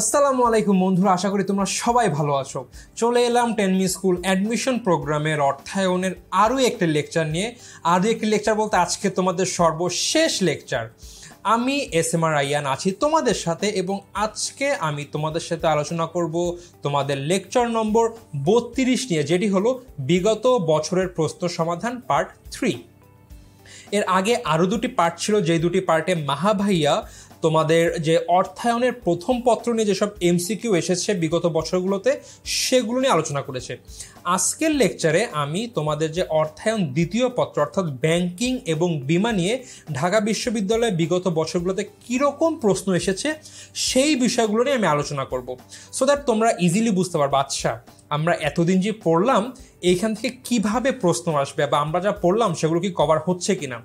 আসসালামু আলাইকুম বন্ধুরা, আশা করি তোমরা সবাই ভালো আছো। চলে এলাম টেনমি স্কুল অ্যাডমিশন প্রোগ্রামের অর্থায়নের আরও একটি লেকচার নিয়ে। আরও একটি লেকচার বলতে আজকে তোমাদের সর্বশেষ লেকচার। আমি এস.এম.আর রাইয়ান আছি তোমাদের সাথে, এবং আজকে আমি তোমাদের সাথে আলোচনা করব তোমাদের লেকচার নম্বর 32 নিয়ে, যেটি হলো বিগত বছরের প্রশ্ন সমাধান পার্ট 3। এর আগে আরও দুটি পার্ট ছিল, যেই দুটি পার্টে মাহা ভাইয়া তোমাদের যে অর্থায়নের প্রথম পত্র নিয়ে যেসব এমসিকিউ এসেছে বিগত বছরগুলোতে সেগুলো নিয়ে আলোচনা করেছে। আজকের লেকচারে আমি তোমাদের যে অর্থায়ন দ্বিতীয় পত্র অর্থাৎ ব্যাংকিং এবং বিমা নিয়ে ঢাকা বিশ্ববিদ্যালয়ে বিগত বছরগুলোতে কীরকম প্রশ্ন এসেছে সেই বিষয়গুলো নিয়ে আমি আলোচনা করব, সো দ্যাট তোমরা ইজিলি বুঝতে পারবে আচ্ছা আমরা এতদিন যে পড়লাম এইখান থেকে কিভাবে প্রশ্ন আসবে, বা আমরা যা পড়লাম সেগুলো কি কভার হচ্ছে কিনা।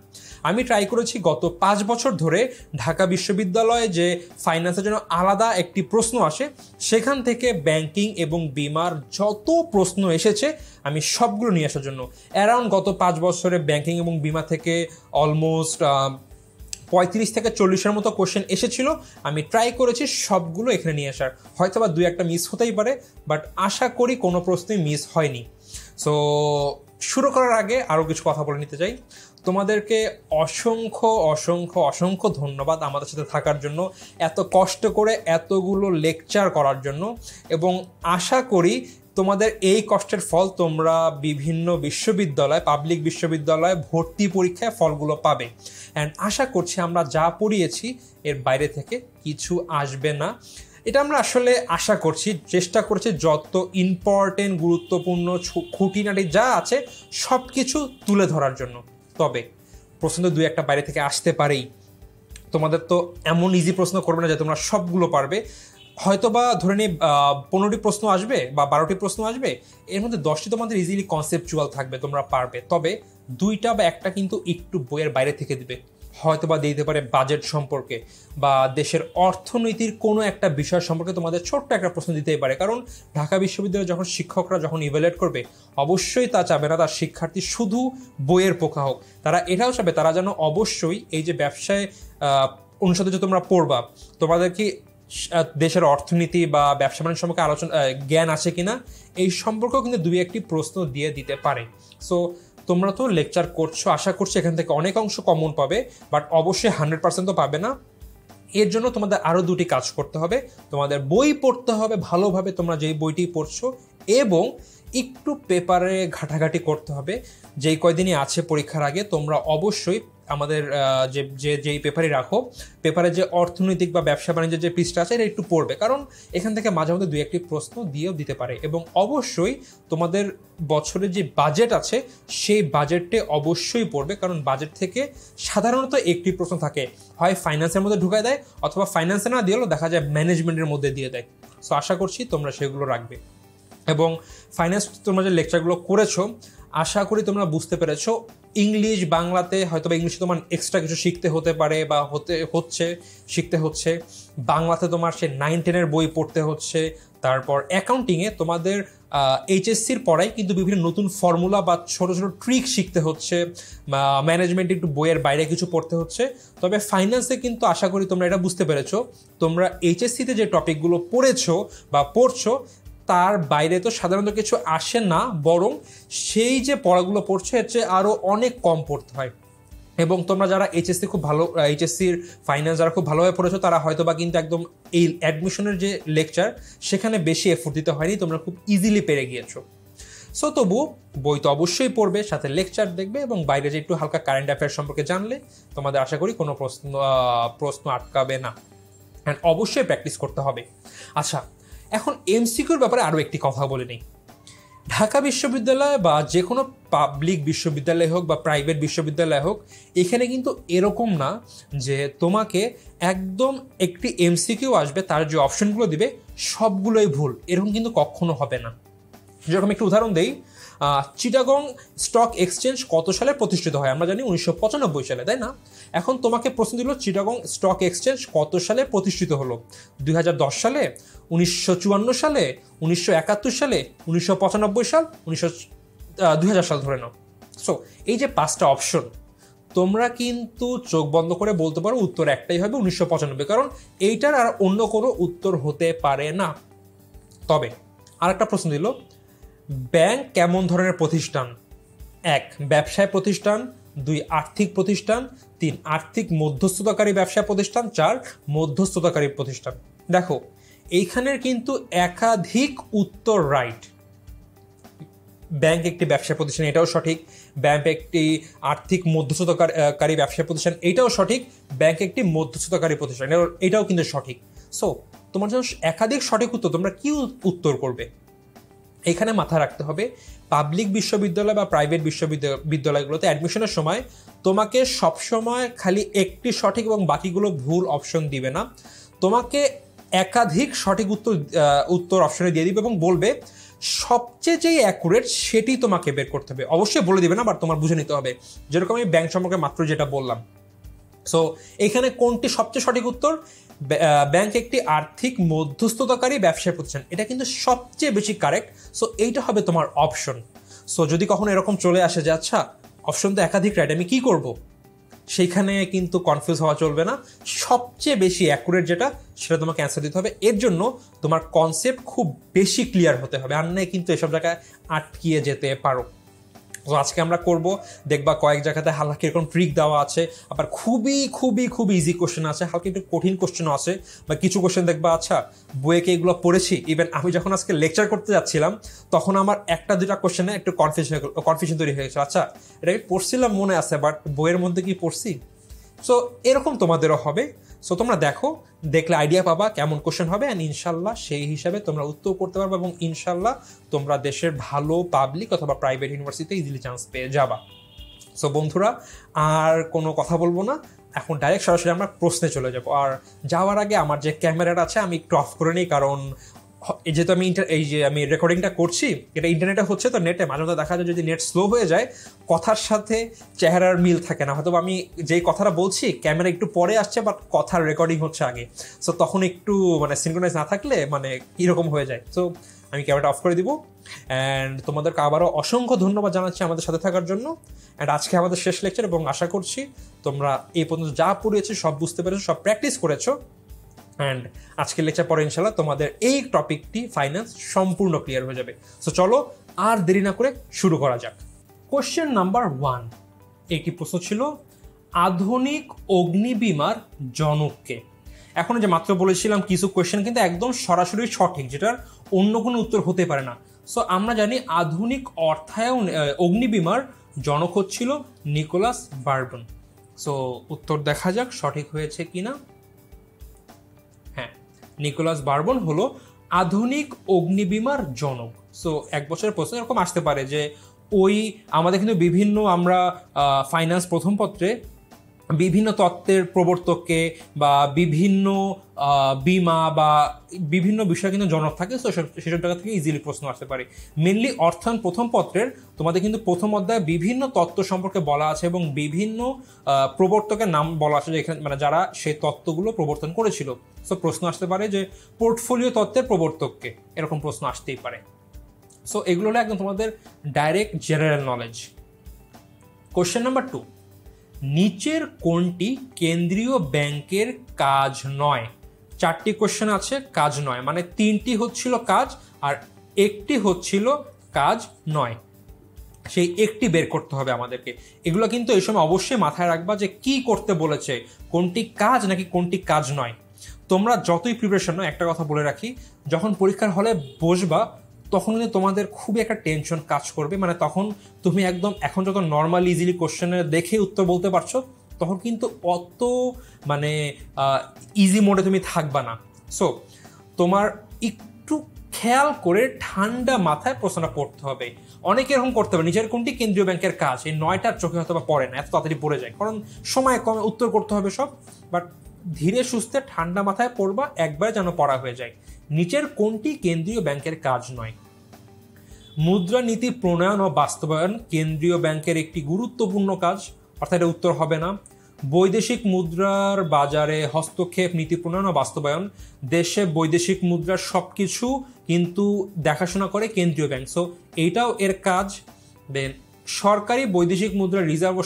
আমি ট্রাই করেছি গত 5 বছর ধরে ঢাকা বিশ্ববিদ্যালয়ে যে ফাইন্যান্সের জন্য আলাদা একটি প্রশ্ন আসে সেখান থেকে ব্যাংকিং এবং বিমার যত প্রশ্ন এসেছে আমি সবগুলো নিয়ে আসার জন্য অ্যারাউন্ড গত 5 বছরে ব্যাংকিং এবং বিমা থেকে অলমোস্ট 35 থেকে 40-এর মতো কোশ্চেন এসেছিল। আমি ট্রাই করেছি সবগুলো এখানে নিয়ে আসার, হয়তো বা 2-1টা মিস হতেই পারে, বাট আশা করি কোনো প্রশ্নই মিস হয়নি। সো শুরু করার আগে আরও কিছু কথা বলে নিতে চাই। তোমাদেরকে অসংখ্য অসংখ্য অসংখ্য ধন্যবাদ আমাদের সাথে থাকার জন্য, এত কষ্ট করে এতগুলো লেকচার করার জন্য, এবং আশা করি তোমাদের এই কষ্টের ফল তোমরা বিভিন্ন বিশ্ববিদ্যালয় পাবলিক বিশ্ববিদ্যালয়ে ভর্তি পরীক্ষায় ফলগুলো পাবে। অ্যান্ড আশা করছি আমরা যা পড়িয়েছি এর বাইরে থেকে কিছু আসবে না, এটা আমরা আসলে আশা করছি। চেষ্টা করছি যত ইম্পর্টেন্ট গুরুত্বপূর্ণ খুঁটিনাটি যা আছে সব কিছু তুলে ধরার জন্য। তবে প্রশ্ন তো 2-1টা বাইরে থেকে আসতে পারেই, তোমাদের তো এমন ইজি প্রশ্ন করবে না যে তোমরা সবগুলো পারবে। হয়তো বা ধরে নিই 15টি প্রশ্ন আসবে বা 12টি প্রশ্ন আসবে, এর মধ্যে 10টি তোমাদের ইজিলি কনসেপচুয়াল থাকবে, তোমরা পারবে। তবে 2টা বা 1টা কিন্তু একটু বইয়ের বাইরে থেকে দিবে, হয়তো বা দিতে পারে বাজেট সম্পর্কে বা দেশের অর্থনীতির কোনো একটা বিষয় সম্পর্কে তোমাদের ছোট্ট একটা প্রশ্ন দিতেই পারে। কারণ ঢাকা বিশ্ববিদ্যালয়ে যখন শিক্ষকরা যখন ইভ্যালুয়েট করবে অবশ্যই তা চাবে না তার শিক্ষার্থী শুধু বইয়ের পোকা হোক, তারা এটাও চাবে তারা যেন অবশ্যই এই যে ব্যবসায় অনুষদে যে তোমরা পড়বা তোমাদের কি দেশের অর্থনীতি বা ব্যবসা বাণিজ্য সম্পর্কে জ্ঞান আছে কিনা এই সম্পর্কেও কিন্তু 2-1টি প্রশ্ন দিয়ে দিতে পারে। সো তোমরা তো লেকচার করছো, আশা করছি এখান থেকে অনেক অংশ কমন পাবে, বাট অবশ্যই 100% তো পাবে না। এর জন্য তোমাদের আরও 2টি কাজ করতে হবে। তোমাদের বই পড়তে হবে ভালোভাবে, তোমরা যেই বইটি পড়ছো, এবং একটু পেপারে ঘাটাঘাটি করতে হবে। যেই কয়দিনই আছে পরীক্ষার আগে তোমরা অবশ্যই আমাদের যেই পেপারই রাখো, পেপারে যে অর্থনৈতিক বা ব্যবসা বাণিজ্যের যে পৃষ্ঠা আছে এটা একটু পড়বে, কারণ এখান থেকে মাঝে মধ্যে 2-1টি প্রশ্ন দিয়েও দিতে পারে। এবং অবশ্যই তোমাদের বছরের যে বাজেট আছে সেই বাজেটে অবশ্যই পড়বে, কারণ বাজেট থেকে সাধারণত একটি প্রশ্ন থাকে, হয় ফাইন্যান্সের মধ্যে ঢুকায় দেয়, অথবা ফাইন্যান্সে না দিয়েও দেখা যায় ম্যানেজমেন্টের মধ্যে দিয়ে দেয়। সো আশা করছি তোমরা সেগুলো রাখবে। এবং ফাইন্যান্স তোমরা যে লেকচারগুলো করেছো আশা করি তোমরা বুঝতে পেরেছো। ইংলিশ বাংলাতে হয়তো বা ইংলিশে তোমার এক্সট্রা কিছু শিখতে হতে পারে বা শিখতে হচ্ছে। বাংলাতে তোমার সে 9-10-এর বই পড়তে হচ্ছে। তারপর অ্যাকাউন্টিংয়ে তোমাদের এইচএসসির পড়াই কিন্তু বিভিন্ন নতুন ফর্মুলা বা ছোটো ছোটো ট্রিক শিখতে হচ্ছে। ম্যানেজমেন্ট একটু বইয়ের বাইরে কিছু পড়তে হচ্ছে। তবে ফাইন্যান্সে কিন্তু আশা করি তোমরা এটা বুঝতে পেরেছো, তোমরা এইচএসসিতে যে টপিকগুলো পড়েছো বা পড়ছো তার বাইরে তো সাধারণত কিছু আসে না, বরং সেই যে পড়াগুলো পড়ছে এর চেয়ে আরও অনেক কম পড়তে হয়। এবং তোমরা যারা এইচএসসির ফাইন্যান্স যারা খুব ভালোভাবে পড়েছো তারা হয়তো বা কিন্তু একদম এই অ্যাডমিশনের যে লেকচার সেখানে বেশি এফোর্ট দিতে হয়নি, তোমরা খুব ইজিলি পেরে গিয়েছো। সো তবু বই তো অবশ্যই পড়বে, সাথে লেকচার দেখবে, এবং বাইরে যে একটু হালকা কারেন্ট অ্যাফেয়ার সম্পর্কে জানলে তোমাদের আশা করি কোনো প্রশ্ন আটকাবে না। অ্যান্ড অবশ্যই প্র্যাকটিস করতে হবে। আচ্ছা, এখন এমসিকিউর ব্যাপারে আরও একটি কথা বলে নিই। ঢাকা বিশ্ববিদ্যালয় বা যে কোনো পাবলিক বিশ্ববিদ্যালয় হোক বা প্রাইভেট বিশ্ববিদ্যালয় হোক, এখানে কিন্তু এরকম না যে তোমাকে একদম একটি এমসিকিউ আসবে তার যে অপশনগুলো দিবে সবগুলোই ভুল, এরকম কিন্তু কখনো হবে না। যেরকম একটু উদাহরণ দেই, চিটাগং স্টক এক্সচেঞ্জ কত সালে প্রতিষ্ঠিত হয়? আমরা জানি 1995 সালে, তাই না? এখন তোমাকে প্রশ্ন দিল চিটাগং স্টক এক্সচেঞ্জ কত সালে প্রতিষ্ঠিত হলো? 2010 সালে, 1954 সালে, 1971 সালে, 1995 সাল, 2000 সাল ধরে নাও। সো এই যে 5টা অপশন, তোমরা কিন্তু চোখ বন্ধ করে বলতে পারো উত্তর একটাই হবে 1995, কারণ এইটার আর অন্য কোনো উত্তর হতে পারে না। তবে আরেকটা প্রশ্ন দিল, ব্যাংক কেমন ধরনের প্রতিষ্ঠান? 1 ব্যবসায় প্রতিষ্ঠান, 2 আর্থিক প্রতিষ্ঠান, 3 আর্থিক মধ্যস্থতাকারী ব্যবসায় প্রতিষ্ঠান, 4 মধ্যস্থতাকারী প্রতিষ্ঠান। দেখো এইখানের কিন্তু একাধিক উত্তর রাইট। ব্যাংক একটি ব্যবসা প্রতিষ্ঠান, এটাও সঠিক। ব্যাংক একটি আর্থিক মধ্যস্থতাকারী ব্যবসা প্রতিষ্ঠান, এটাও সঠিক। ব্যাংক একটি মধ্যস্থতাকারী প্রতিষ্ঠান, এটাও কিন্তু সঠিক। সো তোমার জন্য একাধিক সঠিক উত্তর, তোমরা কি উত্তর করবে? এখানে মাথায় রাখতে হবে, পাবলিক বিশ্ববিদ্যালয় বা প্রাইভেট বিশ্ববিদ্যালয়গুলোতে অ্যাডমিশনের সময় তোমাকে সবসময় খালি একটি সঠিক এবং বাকিগুলো ভুল অপশন দিবে না, তোমাকে একাধিক সঠিক উত্তর অপশনে দিয়ে দিবে এবং বলবে সবচেয়ে যেই অ্যাকুরেট সেটি তোমাকে বের করতে হবে। অবশ্যই বলে দিবে না, বাট তোমার বুঝে নিতে হবে। যেরকম আমি ব্যাংক সম্পর্কে মাত্র যেটা বললাম। সো এখানে কোনটি সবচেয়ে সঠিক উত্তর? ব্যাংক একটি আর্থিক মধ্যস্থতাকারী ব্যবসায় প্রতিষ্ঠান, এটা কিন্তু সবচেয়ে বেশি কারেক্ট। সো এইটা হবে তোমার অপশন। সো যদি কখনো এরকম চলে আসে যে আচ্ছা অপশন তো একাধিক রাইট, আমি কি করব, সেইখানে কিন্তু কনফিউজ হওয়া চলবে না। সবচেয়ে বেশি অ্যাকুরেট যেটা সেটা তোমাকে অ্যান্সার দিতে হবে। এর জন্য তোমার কনসেপ্ট খুব বেশি ক্লিয়ার হতে হবে, আর নয় কিন্তু এসব জায়গায় আটকিয়ে যেতে পারো। তো আজকে আমরা করব, দেখবা কয়েক জায়গাতে হালকা এরকম ট্রিক দেওয়া আছে, আবার খুবই খুবই খুব ইজি কোশ্চেন আছে, হালকা একটু কঠিন কোশ্চেনও আছে, বা কিছু কোশ্চেন দেখবা আচ্ছা বইয়েকে এগুলো পড়েছি। ইভেন আমি যখন আজকে লেকচার করতে যাচ্ছিলাম তখন আমার একটা দুটা কোশ্চেনে একটু কনফিউশন তৈরি হয়ে গেছে, আচ্ছা এটা কি পড়ছিলাম মনে আছে বাট বইয়ের মধ্যে কি পড়ছি। সো এরকম তোমাদেরও হবে। সো তোমরা দেখলে আইডিয়া পাবা কেমন কোশ্চেন হবে, অ্যান্ড ইনশাল্লাহ সেই হিসাবে তোমরা উত্তর করতে পারবে এবং ইনশাল্লাহ তোমরা দেশের ভালো পাবলিক অথবা প্রাইভেট ইউনিভার্সিটিতে ইজিলি চান্স পেয়ে যাবা। সো বন্ধুরা আর কোনো কথা বলবো না, এখন ডাইরেক্ট সরাসরি আমরা প্রশ্নে চলে যাব। আর যাওয়ার আগে আমার যে ক্যামেরাটা আছে আমি একটু অফ করে নিই, কারণ যেহেতু আমি রেকর্ডিংটা করছি, এটা ইন্টারনেটে হচ্ছে, তো নেটে মাঝে মাঝে দেখা যায় যদি নেট স্লো হয়ে যায় কথার সাথে চেহারার মিল থাকে না, হয়তো আমি যেই কথাটা বলছি ক্যামেরা একটু পরে আসছে বাট কথার রেকর্ডিং হচ্ছে আগে। সো তখন একটু মানে সিনক্রোনাইজ না থাকলে মানে কীরকম হয়ে যায়। সো আমি ক্যামেরাটা অফ করে দিব। অ্যান্ড তোমাদেরকে আবারও অসংখ্য ধন্যবাদ জানাচ্ছি আমাদের সাথে থাকার জন্য। অ্যান্ড আজকে আমাদের শেষ লেকচার, এবং আশা করছি তোমরা এই পর্যন্ত যা পড়িয়েছো সব বুঝতে পেরেছো, সব প্র্যাকটিস করেছো। অ্যান্ড আজকের লেকচার পরে ইনশাল্লাহ তোমাদের এই টপিকটি ফাইন্যান্স সম্পূর্ণ ক্লিয়ার হয়ে যাবে। সো চলো আর দেরি না করে শুরু করা যাক। কোশ্চেন নাম্বার 1, একটি প্রশ্ন ছিল আধুনিক অগ্নিবীমার জনককে। এখন যে মাত্র বলেছিলাম কিছু কোয়েশ্চেন কিন্তু একদম সরাসরি সঠিক, যেটার অন্য কোনো উত্তর হতে পারে না। সো আমরা জানি আধুনিক অর্থায়ন অগ্নিবীমার জনক হচ্ছিল নিকোলাস বার্বন। সো উত্তর দেখা যাক সঠিক হয়েছে কিনা। হ্যাঁ, নিকোলাস বার্বন হলো আধুনিক অগ্নিবীমার জনক। সো এক বছরের প্রশ্ন এরকম আসতে পারে যে আমাদের কিন্তু বিভিন্ন আমরা ফাইন্যান্স প্রথম পত্রে বিভিন্ন তত্ত্বের প্রবর্তককে বা বিভিন্ন বিমা বা বিভিন্ন বিষয় কিন্তু জনক থাকে। সো সেসব জায়গা থেকে ইজিলি প্রশ্ন আসতে পারে। মেনলি অর্থায়ন প্রথম পত্রের তোমাদের কিন্তু প্রথম অধ্যায়ে বিভিন্ন তত্ত্ব সম্পর্কে বলা আছে এবং বিভিন্ন প্রবর্তকের নাম বলা আছে, যেখানে মানে যারা সেই তত্ত্বগুলো প্রবর্তন করেছিল। সো প্রশ্ন আসতে পারে যে পোর্টফোলিও তত্ত্বের প্রবর্তককে, এরকম প্রশ্ন আসতেই পারে। সো এগুলো হলো একদম তোমাদের direct general knowledge. Question number 2, নিচের কোনটি কেন্দ্রীয় ব্যাংকের কাজ নয়? 4টি কোশ্চেন আছে, কাজ নয় মানে 3টি হচ্ছিল কাজ আর একটি হচ্ছিল কাজ নয়। সেই একটি বের করতে হবে আমাদেরকে। এগুলো কিন্তু এই সময় অবশ্যই মাথায় রাখবা যে কি করতে বলেছে, কোনটি কাজ নাকি কোনটি কাজ নয়। তোমরা যতই প্রিপারেশন নাও, একটা কথা বলে রাখি, যখন পরীক্ষার হলে বসবা তখন কিন্তু তোমাদের খুবই একটা টেনশন কাজ করবে। মানে তখন তুমি একদম এখন যত নর্মাল ইজিলি কোশ্চেনে দেখে উত্তর বলতে পারছো, তখন কিন্তু অত মানে ইজি মোডে তুমি থাকবা না। সো তোমার একটু খেয়াল করে ঠান্ডা মাথায় প্রশ্নটা পড়তে হবে। অনেকে এরকম করতে হবে, নিজের কোনটি কেন্দ্রীয় ব্যাংকের কাজ, এই 9টার চোখে হয়তো বা পড়ে না, এত তাড়াতাড়ি পড়ে যায়, কারণ সময় কমে, উত্তর করতে হবে সব। বাট ধীরে সুস্থে ঠান্ডা মাথায় পড়বা, একবারে যেন পড়া হয়ে যায়। নিচের কোনটি কেন্দ্রীয় ব্যাংকের কাজ নয়? মুদ্রানীতি প্রণয়ন ও বাস্তবায়ন কেন্দ্রীয় ব্যাংকের একটি গুরুত্বপূর্ণ কাজ, অর্থাৎ এটা উত্তর হবে না। বৈদেশিক মুদ্রার বাজারে হস্তক্ষেপ, নীতি প্রণয়ন ও বাস্তবায়ন, দেশে বৈদেশিক মুদ্রার সবকিছু কিন্তু দেখাশোনা করে কেন্দ্রীয় ব্যাংক। সো এইটাও এর কাজ। দেন সরকারি বৈদেশিক মুদ্রা রিজার্ভ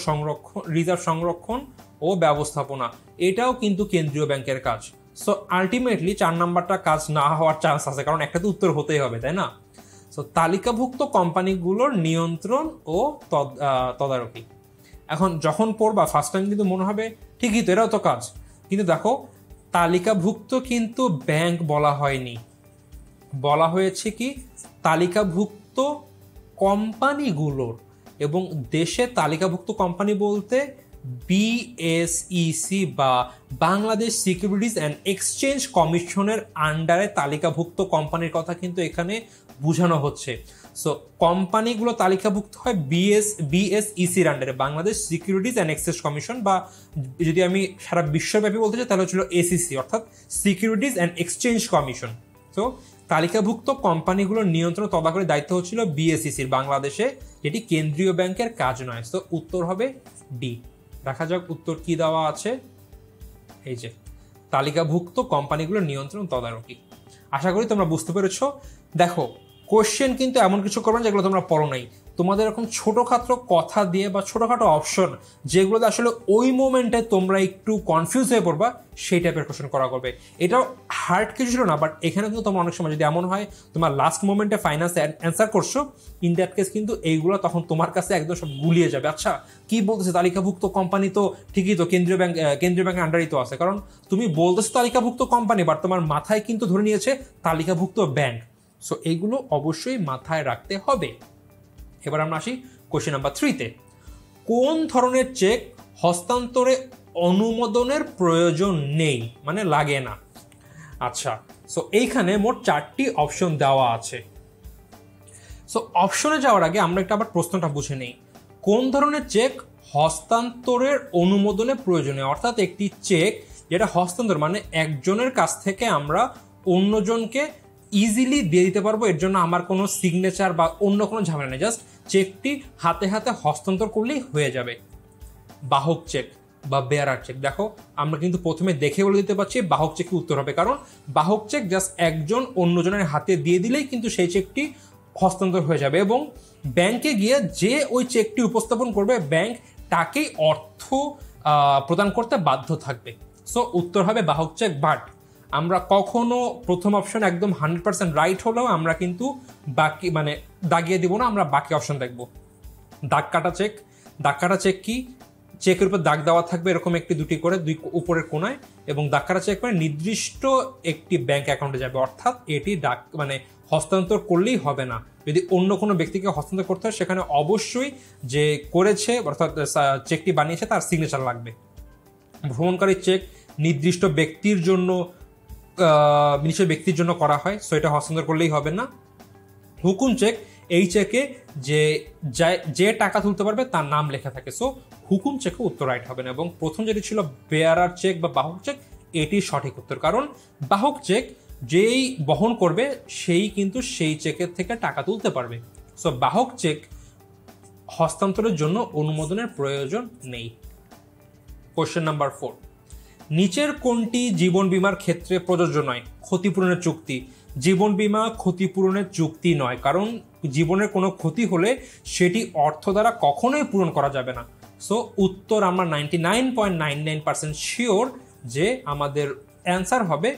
সংরক্ষণ ও ব্যবস্থাপনা, এটাও কিন্তু কেন্দ্রীয় ব্যাংকের কাজ। সো আলটিমেটলি 4 নাম্বারটা কাজ না হওয়ার চান্স আছে, কারণ একটা তো উত্তর হতেই হবে, তাই না? সো তালিকাভুক্ত কোম্পানিগুলোর নিয়ন্ত্রণ ও তদারকি। এখন যখন পড়বা ফার্স্ট টাইম কিন্তু মনে হবে ঠিকই তো, এরাও তো কাজ, কিন্তু দেখো তালিকাভুক্ত কিন্তু ব্যাংক বলা হয়নি, বলা হয়েছে কি তালিকাভুক্ত কোম্পানিগুলোর। এবং দেশে তালিকাভুক্ত কোম্পানি বলতে বিএসইসি বা বাংলাদেশ সিকিউরিটিজ অ্যান্ড এক্সচেঞ্জ কমিশনের আন্ডারে তালিকাভুক্ত কোম্পানির কথা কিন্তু এখানে বোঝানো হচ্ছে। সো কোম্পানিগুলো তালিকাভুক্ত হয় বিএসইসির আন্ডারে, Bangladesh securities and exchange commission, বা যদি আমি সারা বিশ্বব্যাপী বলতে চাই তাহলে হচ্ছিল এসিসি, অর্থাৎ সিকিউরিটিজ অ্যান্ড এক্সচেঞ্জ কমিশন। তো তালিকাভুক্ত কোম্পানিগুলোর নিয়ন্ত্রণ তদারকির দায়িত্ব হচ্ছিল বিএসইসির বাংলাদেশে, যেটি কেন্দ্রীয় ব্যাংকের কাজ নয়। তো উত্তর হবে ডি। দেখা যাক উত্তর কি দেওয়া আছে। এই যে তালিকাভুক্ত কোম্পানিগুলোর নিয়ন্ত্রণ তদারকি। আশা করি তোমরা বুঝতে পেরেছো। দেখো কোশ্চেন কিন্তু এমন কিছু করবে না যেগুলো তোমরা পড়ো নাই, তোমাদের এরকম ছোটোখাটো কথা দিয়ে বা ছোটোখাটো অপশন যেগুলোতে আসলে ওই মোমেন্টে তোমরা একটু কনফিউজ হয়ে পড়বা, সেই টাইপের কোশ্চেন করা করবে। এটাও হার্ড কিছু ছিল না, বাট এখানে কিন্তু তোমার অনেক সময় যদি এমন হয় তোমার লাস্ট মোমেন্টে ফাইনান্স অ্যান্সার করছো, ইন দ্যাট কেস কিন্তু এইগুলো তখন তোমার কাছে একদম সব গুলিয়ে যাবে। আচ্ছা কি বলতেছে তালিকাভুক্ত কোম্পানি, তো ঠিকই তো কেন্দ্রীয় ব্যাংকের আন্ডারই তো আছে, কারণ তুমি বলতেছো তালিকাভুক্ত কোম্পানি বাট তোমার মাথায় কিন্তু ধরে নিয়েছে তালিকাভুক্ত ব্যাংক। সো এইগুলো অবশ্যই মাথায় রাখতে হবে। এবার আমরা আসি কোশ্চেন নাম্বার 3-তে। কোন ধরনের চেক হস্তান্তরে অনুমোদনের প্রয়োজন নেই, মানে লাগে না? আচ্ছা, সো এইখানে মোট 4টি অপশন দেওয়া আছে। সো অপশনে যাওয়ার আগে আমরা একটা আবার প্রশ্নটা বুঝে নেই। কোন ধরনের চেক হস্তান্তরের অনুমোদনের প্রয়োজনে, অর্থাৎ একটি চেক যেটা হস্তান্তর মানে একজনের কাছ থেকে আমরা অন্যজনকে ইজিলি দিয়ে দিতে পারবো, এর জন্য আমার কোনো সিগনেচার বা অন্য কোনো ঝামেলা নেই, জাস্ট চেকটি হাতে হাতে হস্তান্তর করলেই হয়ে যাবে। বাহক চেক বা বেয়ারার চেক। দেখো আমরা কিন্তু প্রথমে দেখে বলে দিতে পারছি বাহক চেকই উত্তর হবে, কারণ বাহক চেক জাস্ট একজন অন্যজনের হাতে দিয়ে দিলেই কিন্তু সেই চেকটি হস্তান্তর হয়ে যাবে, এবং ব্যাংকে গিয়ে যে ওই চেকটি উপস্থাপন করবে ব্যাংক তাকেই অর্থ প্রদান করতে বাধ্য থাকবে। সো উত্তর হবে বাহক চেক। বাট আমরা কখনো প্রথম অপশন একদম 100% রাইট হলেও আমরা কিন্তু বাকি মানে দাগিয়ে দিব না, আমরা বাকি অপশন দেখব। দাগ কাটা চেক। দাগ কাটা চেক কি? চেকের উপর দাগ দেওয়া থাকবে এরকম একটি দুটি করে দুই উপরের কোনায়, এবং দাগ কাটা চেক মানে নির্দিষ্ট একটি ব্যাংক অ্যাকাউন্টে যাবে, অর্থাৎ এটি ডাক মানে হস্তান্তর করলেই হবে না। যদি অন্য কোনো ব্যক্তিকে হস্তান্তর করতে হয় সেখানে অবশ্যই যে করেছে অর্থাৎ চেকটি বানিয়েছে তার সিগনেচার লাগবে। ভ্রমণকারী চেক নির্দিষ্ট ব্যক্তির জন্য করা হয়, সো এটা হস্তান্তর করলেই হবে না। হুকুম চেক, এই চেকে যে টাকা তুলতে পারবে তার নাম লেখা থাকে, সো হুকুম চেকও উত্তর রাইট হবে না। এবং প্রথম যেটি ছিল বেয়ারার চেক বা বাহক চেক, এটি সঠিক উত্তর, কারণ বাহক চেক যেই বহন করবে সেই কিন্তু সেই চেকের থেকে টাকা তুলতে পারবে। সো বাহক চেক হস্তান্তরের জন্য অনুমোদনের প্রয়োজন নেই। কোশ্চেন নাম্বার 4, নিচের কোনটি জীবন বীমার ক্ষেত্রে প্রযোজ্য নয়? ক্ষতিপূরণের চুক্তি। জীবন বীমা ক্ষতিপূরণের চুক্তি নয়, কারণ জীবনের কোনো ক্ষতি হলে সেটি অর্থ দ্বারা কখনোই পূরণ করা যাবে না। সো উত্তর আমরা 99.99% শিওর যে আমাদের অ্যান্সার হবে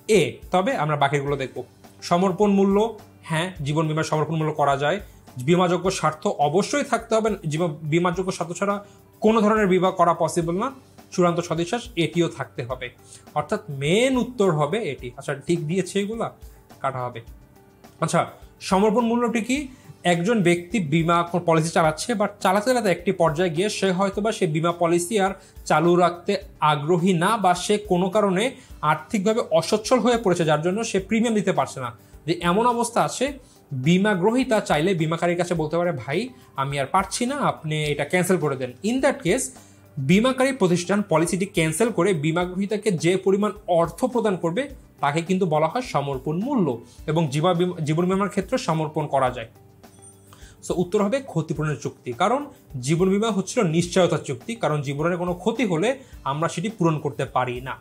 এ। তবে আমরা বাকিগুলো দেখব। সমর্পণ মূল্য, হ্যাঁ জীবন বীমার সমর্পণ মূল্য করা যায়। বীমাযোগ্য স্বার্থ অবশ্যই থাকতে হবে, বীমাযোগ্য স্বার্থ ছাড়া কোনো ধরনের বীমা করা পসিবল না। চূড়ান্ত সদিচ্ছাস, এটিও থাকতে হবে, অর্থাৎ মেন উত্তর হবে এটি। আচ্ছা ঠিক দিয়েছে, এগুলা কাটা হবে। আচ্ছা সমর্পণ মূল্যটি কি? একজন ব্যক্তি বীমা পলিসি চালাচ্ছে, বাট চালাতে চালাতে একটি পর্যায়ে গিয়ে সে হয়তোবা সে বীমা পলিসি আর চালু রাখতে আগ্রহী না, বা সে কোনো কারণে আর্থিকভাবে অসচ্ছল হয়ে পড়েছে যার জন্য সে প্রিমিয়াম দিতে পারছে না। যে এমন অবস্থা আছে, বীমা গ্রহীতা চাইলে বীমাকারীর কাছে বলতে পারে ভাই আমি আর পারছি না, আপনি এটা ক্যান্সেল করে দেন। ইন দ্যাট কেস বীমাকারী প্রতিষ্ঠান পলিসিটি ক্যান্সেল করে বীমা গ্রহীতাকে যে পরিমাণ অর্থ প্রদান করবে তাকে কিন্তু বলা হয় সমর্পণ মূল্য, এবং জীবন বীমার ক্ষেত্রে সমর্পণ করা যায়। সো উত্তর হবে ক্ষতিপূরণের চুক্তি, কারণ জীবন বীমা হচ্ছিল নিশ্চয়তার চুক্তি, কারণ জীবনের কোনো ক্ষতি হলে আমরা সেটি পূরণ করতে পারি না।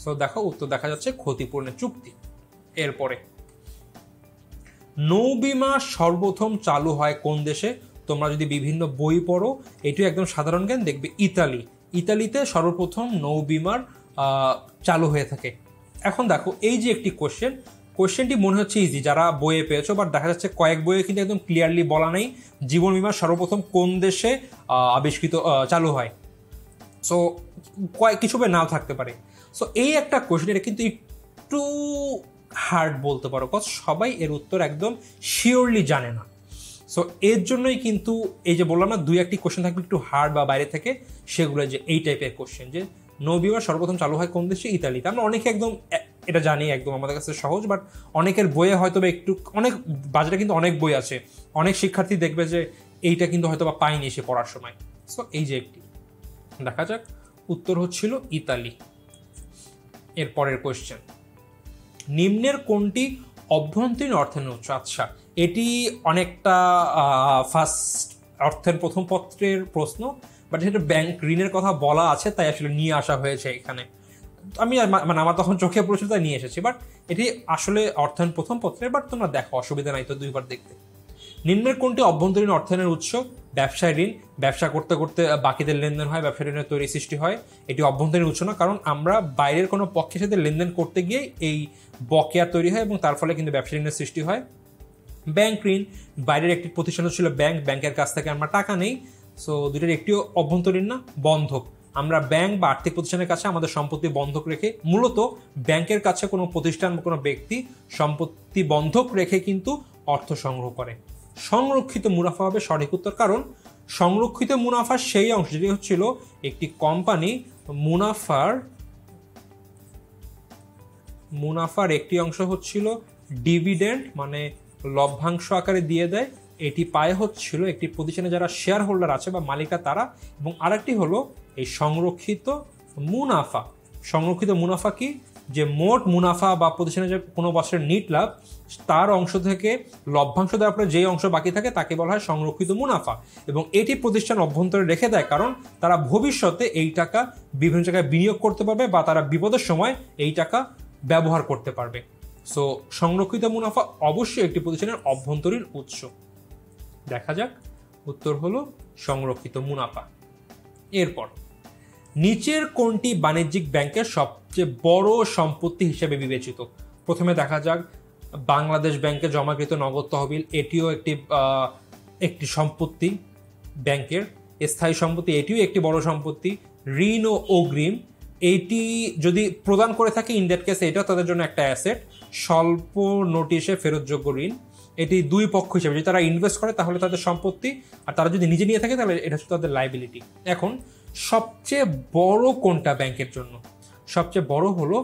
সো দেখো উত্তর দেখা যাচ্ছে ক্ষতিপূরণের চুক্তি। এরপরে নৌ বীমা সর্বপ্রথম চালু হয় কোন দেশে? তোমরা যদি বিভিন্ন বই পড়ো, এটিও একদম সাধারণ জ্ঞান, দেখবে ইতালিতে সর্বপ্রথম নৌবিমার চালু হয়ে থাকে। এখন দেখো এই যে একটি কোশ্চেনটি মনে হচ্ছে ইজি যারা বইয়ে পেয়েছো, বাট দেখা যাচ্ছে কয়েক বইয়ে কিন্তু একদম ক্লিয়ারলি বলা নেই জীবন বিমা সর্বপ্রথম কোন দেশে আবিষ্কৃত চালু হয়। সো কিছু বই নাও থাকতে পারে। সো এই একটা কোশ্চেন, এটা কিন্তু একটু হার্ড বলতে পারো, কজ সবাই এর উত্তর একদম শিওরলি জানে না। সো এর জন্যই কিন্তু এই যে বললাম না, দুই একটি কোশ্চেন থাকবে একটু হার্ড বা বাইরে থেকে, সেগুলো যে এই টাইপের কোশ্চেন, যে নৌবিমা সর্বপ্রথম চালু হয় কোন দেশে? ইতালিতে। আমরা অনেকে একদম এটা জানি, একদম আমাদের কাছে সহজ, বাট অনেকের বইয়ে হয়তো বা একটু, অনেক বাজারে কিন্তু অনেক বই আছে, অনেক শিক্ষার্থী দেখবে যে এইটা কিন্তু হয়তো বা পায়নি সে পড়ার সময়। সো এই যে একটি, দেখা যাক উত্তর হচ্ছিল ইতালি। এর পরের কোশ্চেন, নিম্নের কোনটি অভ্যন্তরীণ অর্থায়নের উৎস? আচ্ছা, এটি অনেকটা ফার্স্ট অর্থের প্রথম পত্রের প্রশ্ন, বাট যেহেতু ব্যাংক ঋণের কথা বলা আছে তাই আসলে নিয়ে আসা হয়েছে এখানে। আমি মানে আমার তখন চোখে পড়েছিল তাই নিয়ে এসেছি, বাট এটি আসলে অর্থায়ন প্রথম পত্রের, বাট তোমরা দেখো অসুবিধা নাই তো দুইবার দেখতে। নিম্নের কোনটি অভ্যন্তরীণ অর্থায়নের উৎস? ব্যবসায় ঋণ, ব্যবসা করতে করতে বাকিদের লেনদেন হয়, ব্যবসা ঋণের তৈরি সৃষ্টি হয়, এটি অভ্যন্তরীণ উৎস না, কারণ আমরা বাইরের কোনো পক্ষের সাথে লেনদেন করতে গিয়ে এই বকেয়া তৈরি হয় এবং তার ফলে কিন্তু ব্যবসা ঋণের সৃষ্টি হয়। ব্যাংক ঋণ, বাইরের একটি প্রতিষ্ঠান ছিল ব্যাংকের কাছ থেকে আমরা টাকা নেই, সো দুটোর একটিও অভ্যন্তরীণ না। বন্ধক, আমরা ব্যাংক বা আর্থিক প্রতিষ্ঠানের কাছে আমাদের সম্পত্তি বন্ধক রেখে, মূলত ব্যাংকের কাছে কোনো প্রতিষ্ঠান বা কোনো ব্যক্তি সম্পত্তি বন্ধক রেখে কিন্তু অর্থ সংগ্রহ করে। সংরক্ষিত মুনাফা হবে সঠিক উত্তর, কারণ সংরক্ষিত মুনাফার সেই অংশ যেটি হচ্ছিল একটি কোম্পানি মুনাফার একটি অংশ হচ্ছিল ডিভিডেন্ড, মানে লভ্যাংশ আকারে দিয়ে দেয়, এটি পায় হচ্ছিল একটি প্রতিষ্ঠানে যারা শেয়ার হোল্ডার আছে বা মালিকা তারা, এবং আরেকটি হলো এই সংরক্ষিত মুনাফা। সংরক্ষিত মুনাফা কি? যে মোট মুনাফা বা প্রতিষ্ঠানের যে কোনো বছরের নিট লাভ, তার অংশ থেকে লভ্যাংশ দেওয়ার পরে যেই অংশ বাকি থাকে তাকে বলা হয় সংরক্ষিত মুনাফা, এবং এটি প্রতিষ্ঠান অভ্যন্তরে রেখে দেয়, কারণ তারা ভবিষ্যতে এই টাকা বিভিন্ন জায়গায় বিনিয়োগ করতে পারবে বা তারা বিপদের সময় এই টাকা ব্যবহার করতে পারবে। সো সংরক্ষিত মুনাফা অবশ্যই একটি প্রতিষ্ঠানের অভ্যন্তরীণ উৎস। দেখা যাক উত্তর হলো সংরক্ষিত মুনাফা। এরপর, নিচের কোনটি বাণিজ্যিক ব্যাংকের সবচেয়ে বড় সম্পত্তি হিসেবে বিবেচিত? প্রথমে দেখা যাক বাংলাদেশ ব্যাংকে জমাকৃত নগদ তহবিল, এটিও একটি সম্পত্তি ব্যাংকের। স্থায়ী সম্পত্তি, এটিও একটি বড় সম্পত্তি। ঋণ ও অগ্রিম, এইটি যদি প্রদান করে থাকে ইন দ্যাট কেস এটাও তাদের জন্য একটা অ্যাসেট। স্বল্প নোটিশে ফেরতযোগ্য ঋণ, এটি দুই পক্ষ হিসেবে, যদি তারা ইনভেস্ট করে তাহলে তাদের সম্পত্তি, আর তারা যদি নিজে নিয়ে থাকে তাহলে এটা হচ্ছে তাদের লাইবিলিটি। এখন সবচেয়ে বড় কোনটা ব্যাংকের জন্য? সবচেয়ে বড় হলো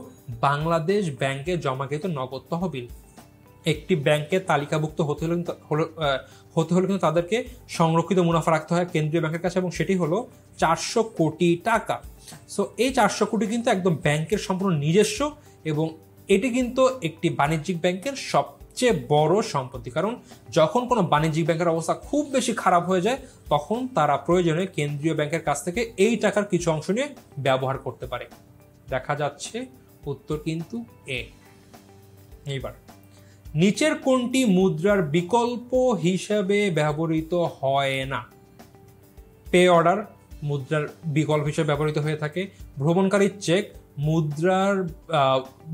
বাংলাদেশ ব্যাংকে জমাকৃত নগদ তহবিল। একটি ব্যাংকে তালিকাভুক্ত হতে হলে কিন্তু তাদেরকে সংরক্ষিত মুনাফা রাখতে হয় কেন্দ্রীয় ব্যাংকের কাছে, এবং সেটি হলো 400 কোটি টাকা। সো এই 400 কোটি কিন্তু একদম ব্যাংকের সম্পূর্ণ নিজস্ব, এবং এটি কিন্তু একটি বাণিজ্যিক ব্যাংকের সবচেয়ে বড় সম্পত্তি, কারণ যখন কোনো বাণিজ্যিক ব্যাংকের অবস্থা খুব বেশি খারাপ হয়ে যায় তখন তারা প্রয়োজনে কেন্দ্রীয় ব্যাংকের কাছ থেকে এই টাকার কিছু অংশ নিয়ে ব্যবহার করতে পারে। দেখা যাচ্ছে উত্তর কিন্তু এ। এইবার, নিচের কোনটি মুদ্রার বিকল্প হিসাবে ব্যবহৃত হয় না? পে অর্ডার মুদ্রার বিকল্প হিসেবে ব্যবহৃত হয়ে থাকে। ভ্রমণকারী চেক মুদ্রার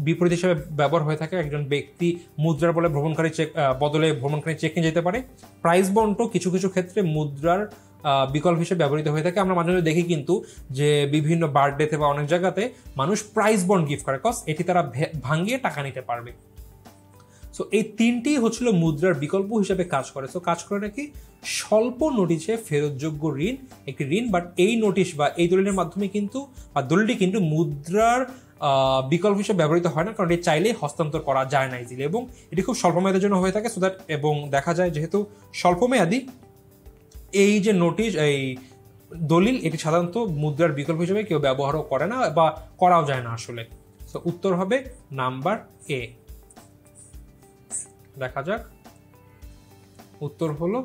বিপরীত হিসেবে ব্যবহার হয়ে থাকে, একজন ব্যক্তি মুদ্রার বলে ভ্রমণকারী চেক বদলে ভ্রমণকারী চেক নিয়ে যেতে পারে। প্রাইস বন্ডও কিছু কিছু ক্ষেত্রে মুদ্রার বিকল্প হিসেবে ব্যবহৃত হয়ে থাকে। আমরা মাঝে মাঝে দেখি কিন্তু যে বিভিন্ন বার্থডেতে বা অনেক জায়গাতে মানুষ প্রাইস বন্ড গিফট করে, কজ এটি তারা ভাঙিয়ে টাকা নিতে পারবে। সো এই তিনটি হচ্ছিল মুদ্রার বিকল্প হিসেবে কাজ করে। সো কাজ করে নাকি স্বল্প নোটিশে ফেরতযোগ্য ঋণ, একটি ঋণ, বাট এই নোটিশ বা এই দলিলের মাধ্যমে কিন্তু বা দলিলটি কিন্তু মুদ্রার বিকল্প হিসেবে ব্যবহৃত হয় না, কারণ এটি চাইলেই হস্তান্তর করা যায় না ইজিলি, এবং এটি খুব স্বল্প মেয়াদের জন্য হয়ে থাকে। সো দ্যাট, এবং দেখা যায় যেহেতু স্বল্প মেয়াদি, এই যে নোটিশ, এই দলিল, এটি সাধারণত মুদ্রার বিকল্প হিসেবে কেউ ব্যবহারও করে না বা করাও যায় না আসলে। সো উত্তর হবে নাম্বার এ। দেখা যাক উত্তর হলো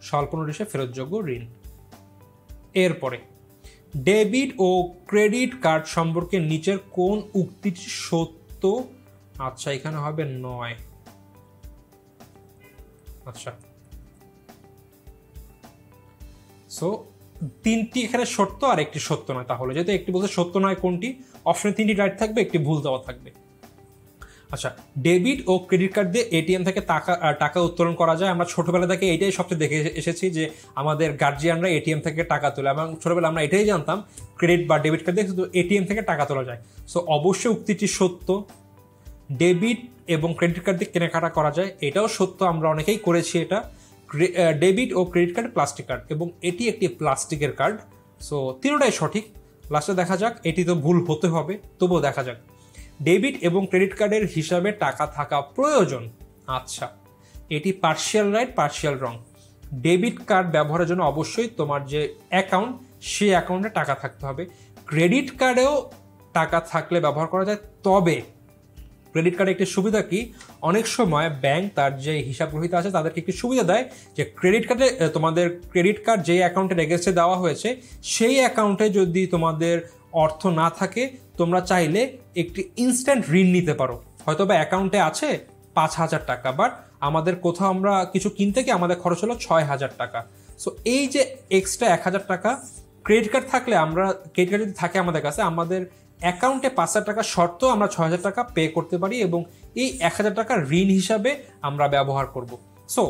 স্বল্প নোটিশে ফেরতযোগ্য ঋণ। এরপরে, ডেবিট ও ক্রেডিট কার্ড সম্পর্কে নিচের কোন উক্তিটি সত্য? আচ্ছা, এখানে হবে 9। আচ্ছা, সো তিনটি এখানে সত্য আর একটি সত্য নয়, তাহলে যেহেতু একটি বলতে সত্য নয় কোনটি, অপশনে তিনটি রাইট থাকবে, একটি ভুল দেওয়া থাকবে। আচ্ছা, ডেবিট ও ক্রেডিট কার্ড দিয়ে এটিএম থেকে টাকা উত্তোলন করা যায়। আমরা ছোটবেলা থেকে এটাই সবচেয়ে দেখে এসেছি যে আমাদের গার্জিয়ানরা এটিএম থেকে টাকা তোলে, এবং ছোটবেলা আমরা এটাই জানতাম ক্রেডিট বা ডেবিট কার্ড দিয়ে শুধু এটিএম থেকে টাকা তোলা যায়। সো অবশ্যই উক্তিটি সত্য। ডেবিট এবং ক্রেডিট কার্ড দিয়ে কেনাকাটা করা যায়, এটাও সত্য, আমরা অনেকেই করেছি এটা। ডেবিট ও ক্রেডিট কার্ড প্লাস্টিক কার্ড, এবং এটি একটি প্লাস্টিকের কার্ড। সো তিনটাই সঠিক। লাস্টে দেখা যাক, এটি তো ভুল হতে হবে, তবুও দেখা যাক। ডেবিট এবং ক্রেডিট কার্ডের হিসাবে টাকা থাকা প্রয়োজন। আচ্ছা, এটি পার্শিয়াল রাইট পার্শিয়াল রং। ডেবিট কার্ড ব্যবহারের জন্য অবশ্যই তোমার যে অ্যাকাউন্ট, সেই অ্যাকাউন্টে টাকা থাকতে হবে। ক্রেডিট কার্ডেও টাকা থাকলে ব্যবহার করা যায়, তবে ক্রেডিট কার্ডের একটি সুবিধা কি, অনেক সময় ব্যাংক তার যে হিসাব গ্রহীতা আছে তাদেরকে একটি সুবিধা দেয় যে ক্রেডিট কার্ডে তোমাদের ক্রেডিট কার্ড যে অ্যাকাউন্টের এগেন্সটে দেওয়া হয়েছে সেই অ্যাকাউন্টে যদি তোমাদের অর্থ না থাকে, তোমরা চাইলে একটি ইনস্ট্যান্ট ঋণ নিতে পারো। হয়তো বা অ্যাকাউন্টে আছে 5,000 টাকা, বাট আমাদের কোথাও আমরা কিছু কিনতে গিয়ে আমাদের খরচ হলো 6,000 টাকা। সো এই যে এক্সট্রা 1,000 টাকা ক্রেডিট কার্ড থাকলে, আমরা ক্রেডিট কার্ড যদি থাকে আমাদের কাছে, আমাদের অ্যাকাউন্টে 5,000 টাকা শর্ত আমরা 6,000 টাকা পে করতে পারি, এবং এই 1,000 টাকা ঋণ হিসাবে আমরা ব্যবহার করব। সো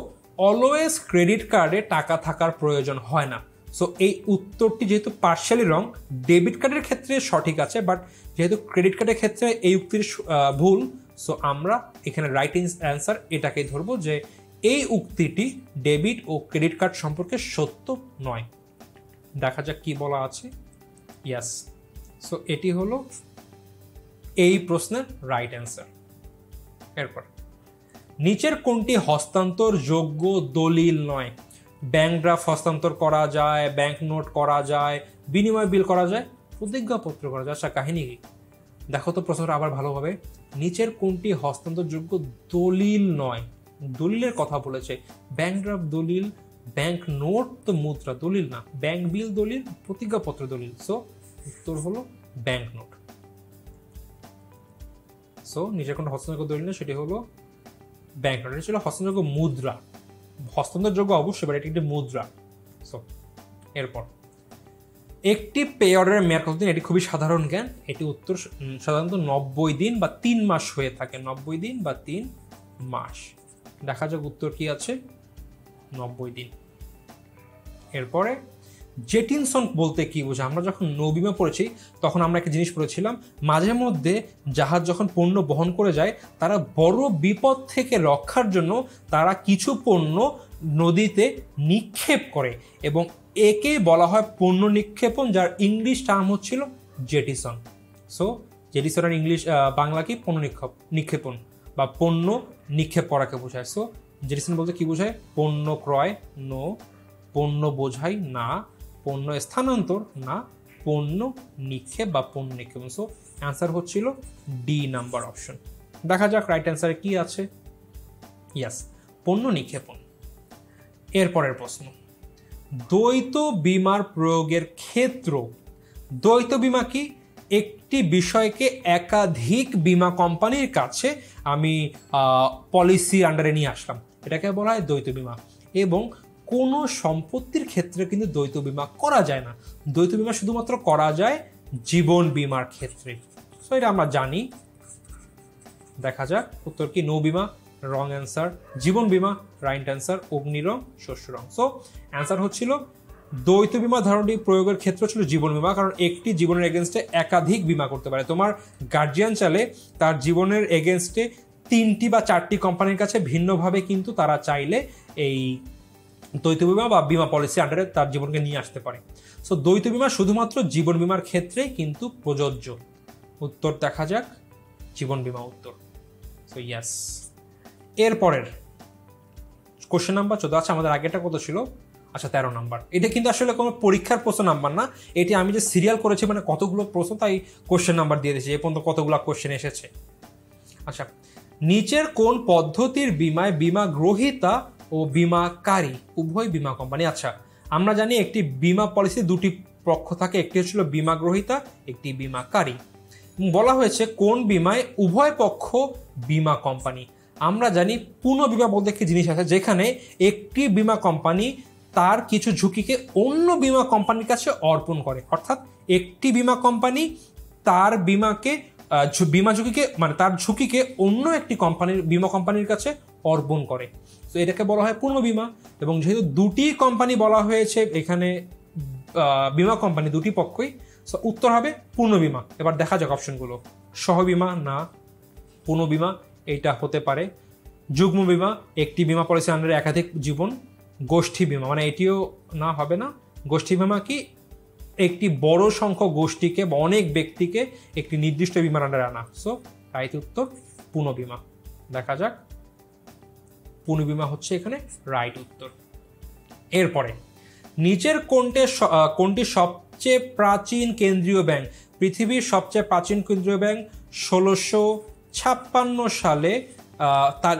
অলওয়েজ ক্রেডিট কার্ডে টাকা থাকার প্রয়োজন হয় না। সো এই উত্তরটি যেহেতু পার্শিয়ালি রং, ডেবিট কার্ডের ক্ষেত্রে সঠিক আছে, বাট যেহেতু ক্রেডিট কার্ডের ক্ষেত্রে এই উক্তির ভুল, সো আমরা এখানে রাইট অ্যান্সার এটাকেই ধরবো যে এই উক্তিটি ডেবিট ও ক্রেডিট কার্ড সম্পর্কে সত্য নয়। দেখা যাক কি বলা আছে। ইয়াস, সো এটি হলো এই প্রশ্নের রাইট অ্যান্সার। এরপর, নিচের কোনটি হস্তান্তর যোগ্য দলিল নয়? ব্যাংক ড্রাফট হস্তান্তর করা যায়, ব্যাংক নোট করা যায়, বিনিময় বিল করা যায়, প্রতিজ্ঞাপত্র করা যায়। আচ্ছা, কাহিনী কি দেখো তো প্রশ্নটা আবার ভালোভাবে। নিচের কোনটি হস্তান্তরযোগ্য দলিল নয়? দলিলের কথা বলেছে, ব্যাংক ড্রাফট দলিল, ব্যাংক নোট তো মুদ্রা, দলিল না। ব্যাংক বিল দলিল, প্রতিজ্ঞাপত্র দলিল। সো উত্তর হলো ব্যাংক নোট। সো নিচের কোনটা হস্তান্তরযোগ্য দলিল নয়, সেটি হলো ব্যাংক নোট। এটা ছিল হস্তান্তরযোগ্য মুদ্রা, হস্তান্তরযোগ্য অবশ্যই, বাট এটি একটি মুদ্রা। সো এরপর, একটি পে অর্ডারের মেয়াদ কতদিন? এটি খুবই সাধারণ জ্ঞান। এটি উত্তর সাধারণত 90 দিন বা 3 মাস হয়ে থাকে। 90 দিন বা 3 মাস। দেখা যাক উত্তর কি আছে। 90 দিন। এরপরে, জেটিনসন বলতে কি বোঝা? আমরা যখন নৌবিমা পড়েছি তখন আমরা একটা জিনিস পড়েছিলাম, মাঝে মধ্যে জাহাজ যখন পণ্য বহন করে যায়, তারা বড় বিপদ থেকে রক্ষার জন্য তারা কিছু পণ্য নদীতে নিক্ষেপ করে, এবং একে বলা হয় পণ্য নিক্ষেপণ, যার ইংলিশ টার্ম হচ্ছিল জেটিসন। সো জেটিসনের ইংলিশ বাংলা কি? পণ্য নিক্ষেপণ বা পণ্য নিক্ষেপ করাকে বোঝায়। সো জেটিসন বলতে কি বোঝায়? পণ্য ক্রয়, নো। পণ্য বোঝাই, না। পণ্য স্থানান্তর, না। পণ্য নিক্ষেপ বা পণ্য নিক্ষেপণ। সো অ্যান্সার হচ্ছিল ডি নাম্বার অপশন। দেখা যাক রাইট অ্যান্সারে কি আছে। ইয়াস, পণ্য নিক্ষেপণ। এরপরের প্রশ্ন, দ্বৈত বীমার প্রয়োগের ক্ষেত্র। দ্বৈত বীমা কি? একটি বিষয়কে একাধিক বীমা কোম্পানির কাছে আমি পলিসি আন্ডারে নিয়ে আসলাম, এটাকে বলা হয় দ্বৈত বীমা। এবং কোনো সম্পত্তির ক্ষেত্রে কিন্তু দ্বৈত বীমা করা যায় না। দ্বৈত বীমা শুধুমাত্র করা যায় জীবন বীমার ক্ষেত্রে। সো এটা আমরা জানি। দেখা যাক উত্তর কি? নৌ বীমা, রং অ্যান্সার। জীবন বীমা, রাইট অ্যান্সার। অগ্নি রং, শস্য রং। সো অ্যান্সার হচ্ছিল দ্বৈত বীমা ধারণটি প্রয়োগের ক্ষেত্র ছিল জীবন বীমা, কারণ একটি জীবনের এগেনস্টে একাধিক বীমা করতে পারে। তোমার গার্জিয়ান চাইলে তার জীবনের এগেনস্টে 3টি বা 4টি কোম্পানির কাছে ভিন্নভাবে কিন্তু তারা চাইলে এই দ্বৈত বীমা বা বীমা পলিসি আন্ডারে তার জীবনকে নিয়ে আসতে পারে। সো দ্বৈত বীমা শুধুমাত্র জীবন বীমার ক্ষেত্রে কিন্তু প্রযোজ্য। উত্তর দেখা যাক জীবন বীমা উত্তর। সো ইয়াস। এরপরের কোশ্চেন নাম্বার 14। আচ্ছা, আমাদের আগেটা কত ছিল? আচ্ছা, 13 নাম্বার। এটা কিন্তু আসলে কোনো পরীক্ষার প্রশ্ন নাম্বার না, এটি আমি যে সিরিয়াল করেছি মানে কতগুলো প্রশ্ন, তাই কোশ্চেন নাম্বার দিয়ে দিয়েছি। এ পর্যন্ত কতগুলো কোশ্চেন এসেছে। আচ্ছা, নিচের কোন পদ্ধতির বীমায় বীমা গ্রহীতা ও বীমাকারী উভয় বীমা কোম্পানি? আচ্ছা, আমরা জানি একটি বীমা পলিসি দুটি পক্ষ থাকে, একটি হচ্ছিল বীমা গ্রহীতা, একটি বীমাকারী। বলা হয়েছে কোন বীমায় উভয় পক্ষ বীমা কোম্পানি। আমরা জানি পুনঃ বীমা বলতে একটি জিনিস আছে যেখানে একটি বীমা কোম্পানি তার কিছু ঝুঁকিকে অন্য বীমা কোম্পানির কাছে অর্পণ করে। অর্থাৎ একটি বীমা কোম্পানি তার বীমা ঝুঁকিকে মানে তার ঝুঁকিকে অন্য একটি বীমা কোম্পানির কাছে অর্পণ করে। তো এটাকে বলা হয় পূর্ণ বীমা। এবং যেহেতু দুটি কোম্পানি বলা হয়েছে এখানে, বীমা কোম্পানি দুটি পক্ষই, সো উত্তর হবে পূর্ণ বীমা। এবার দেখা যাক অপশনগুলো। সহবীমা না, পূর্ণ বীমা এইটা হতে পারে। যুগ্ম বীমা, একটি বীমা পলিসি আন্ডারে একাধিক জীবন। গোষ্ঠী বীমা মানে এটিও না, হবে না। গোষ্ঠী বীমা কি একটি বড় সংখ্যক গোষ্ঠীকে বা অনেক ব্যক্তিকে একটি নির্দিষ্ট বীমার আন্ডারে আনা। সো রাইট উত্তর পূর্ণ বীমা। দেখা যাক, পূর্ণ বীমা হচ্ছে এখানে রাইট উত্তর। এরপরে নিচের কোনটি সবচেয়ে প্রাচীন কেন্দ্রীয় ব্যাংক? পৃথিবীর সবচেয়ে প্রাচীন কেন্দ্রীয় ব্যাংক 1656 সালে তার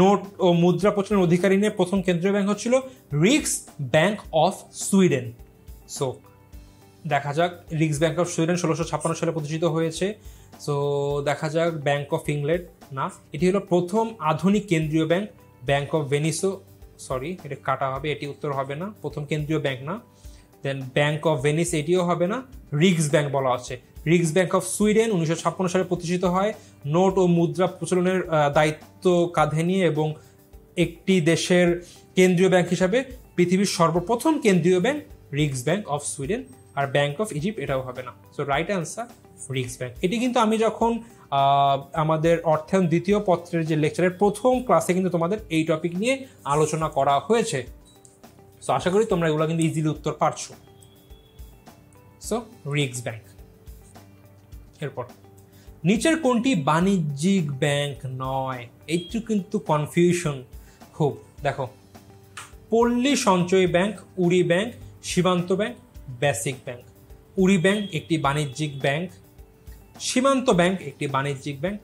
নোট ও মুদ্রা প্রচলনের অধিকারী নিয়ে প্রথম কেন্দ্রীয় ব্যাংক হচ্ছিল রিক্স ব্যাংক অফ সুইডেন। সো দেখা যাক, রিক্স ব্যাংক অফ সুইডেন 1656 সালে প্রতিষ্ঠিত হয়েছে। সো দেখা যাক, ব্যাংক অফ ইংল্যান্ড না, এটি হলো প্রথম আধুনিক কেন্দ্রীয় ব্যাংক। ব্যাংক অফ ভেনিসও, সরি এটা কাটা হবে, এটি উত্তর হবে না, প্রথম কেন্দ্রীয় ব্যাংক না। দেন ব্যাংক অফ ভেনিস এটিও হবে না, রিক্স ব্যাংক বলা আছে। রিক্স ব্যাংক অফ সুইডেন 1956 সালে প্রতিষ্ঠিত হয় নোট ও মুদ্রা প্রচলনের দায়িত্ব কাঁধে নিয়ে, এবং একটি দেশের কেন্দ্রীয় ব্যাংক হিসাবে পৃথিবীর সর্বপ্রথম কেন্দ্রীয় bank Riksbank of Sweden. আর ব্যাংক অফ ইজিপ্ট এটাও হবে না। So right answer Riksbank. এটি কিন্তু আমি যখন আমাদের অর্থায়ন দ্বিতীয় পত্রের যে লেকচারের প্রথম ক্লাসে কিন্তু তোমাদের এই টপিক নিয়ে আলোচনা করা হয়েছে। সো আশা করি তোমরা এগুলো কিন্তু ইজিলি উত্তর পারছো। সো রিক্স ব্যাংক। এরপর নিচের কোনটি বাণিজ্যিক ব্যাংক নয়? এইটু কিন্তু কনফিউশন খুব। দেখো, পল্লী সঞ্চয় ব্যাংক, উড়ি ব্যাংক, সীমান্ত ব্যাংক, বেসিক ব্যাংক। উড়ি ব্যাংক একটি বাণিজ্যিক ব্যাংক, সীমান্ত ব্যাংক একটি বাণিজ্যিক ব্যাংক,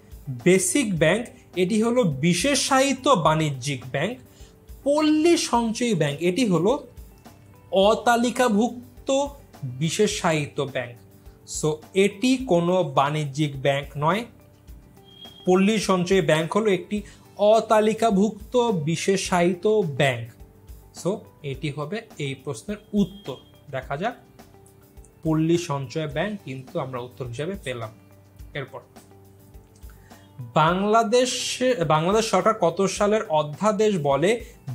বেসিক ব্যাংক এটি হলো বিশেষায়িত বাণিজ্যিক ব্যাংক, পল্লী সঞ্চয় ব্যাংক এটি হলো অতালিকাভুক্ত বিশেষায়িত ব্যাংক। সো এটি কোনো বাণিজ্যিক ব্যাংক নয়। পল্লী সঞ্চয় ব্যাংক হলো একটি অতালিকাভুক্ত বিশেষায়িত ব্যাংক। সো এটি হবে এই প্রশ্নের উত্তর। দেখা যাক, পল্লী সঞ্চয় ব্যাংক কিন্তু আমরা উত্তর হিসেবে পেলাম। এরপর বাংলাদেশ সরকার কত সালের অধ্যাদেশ বলে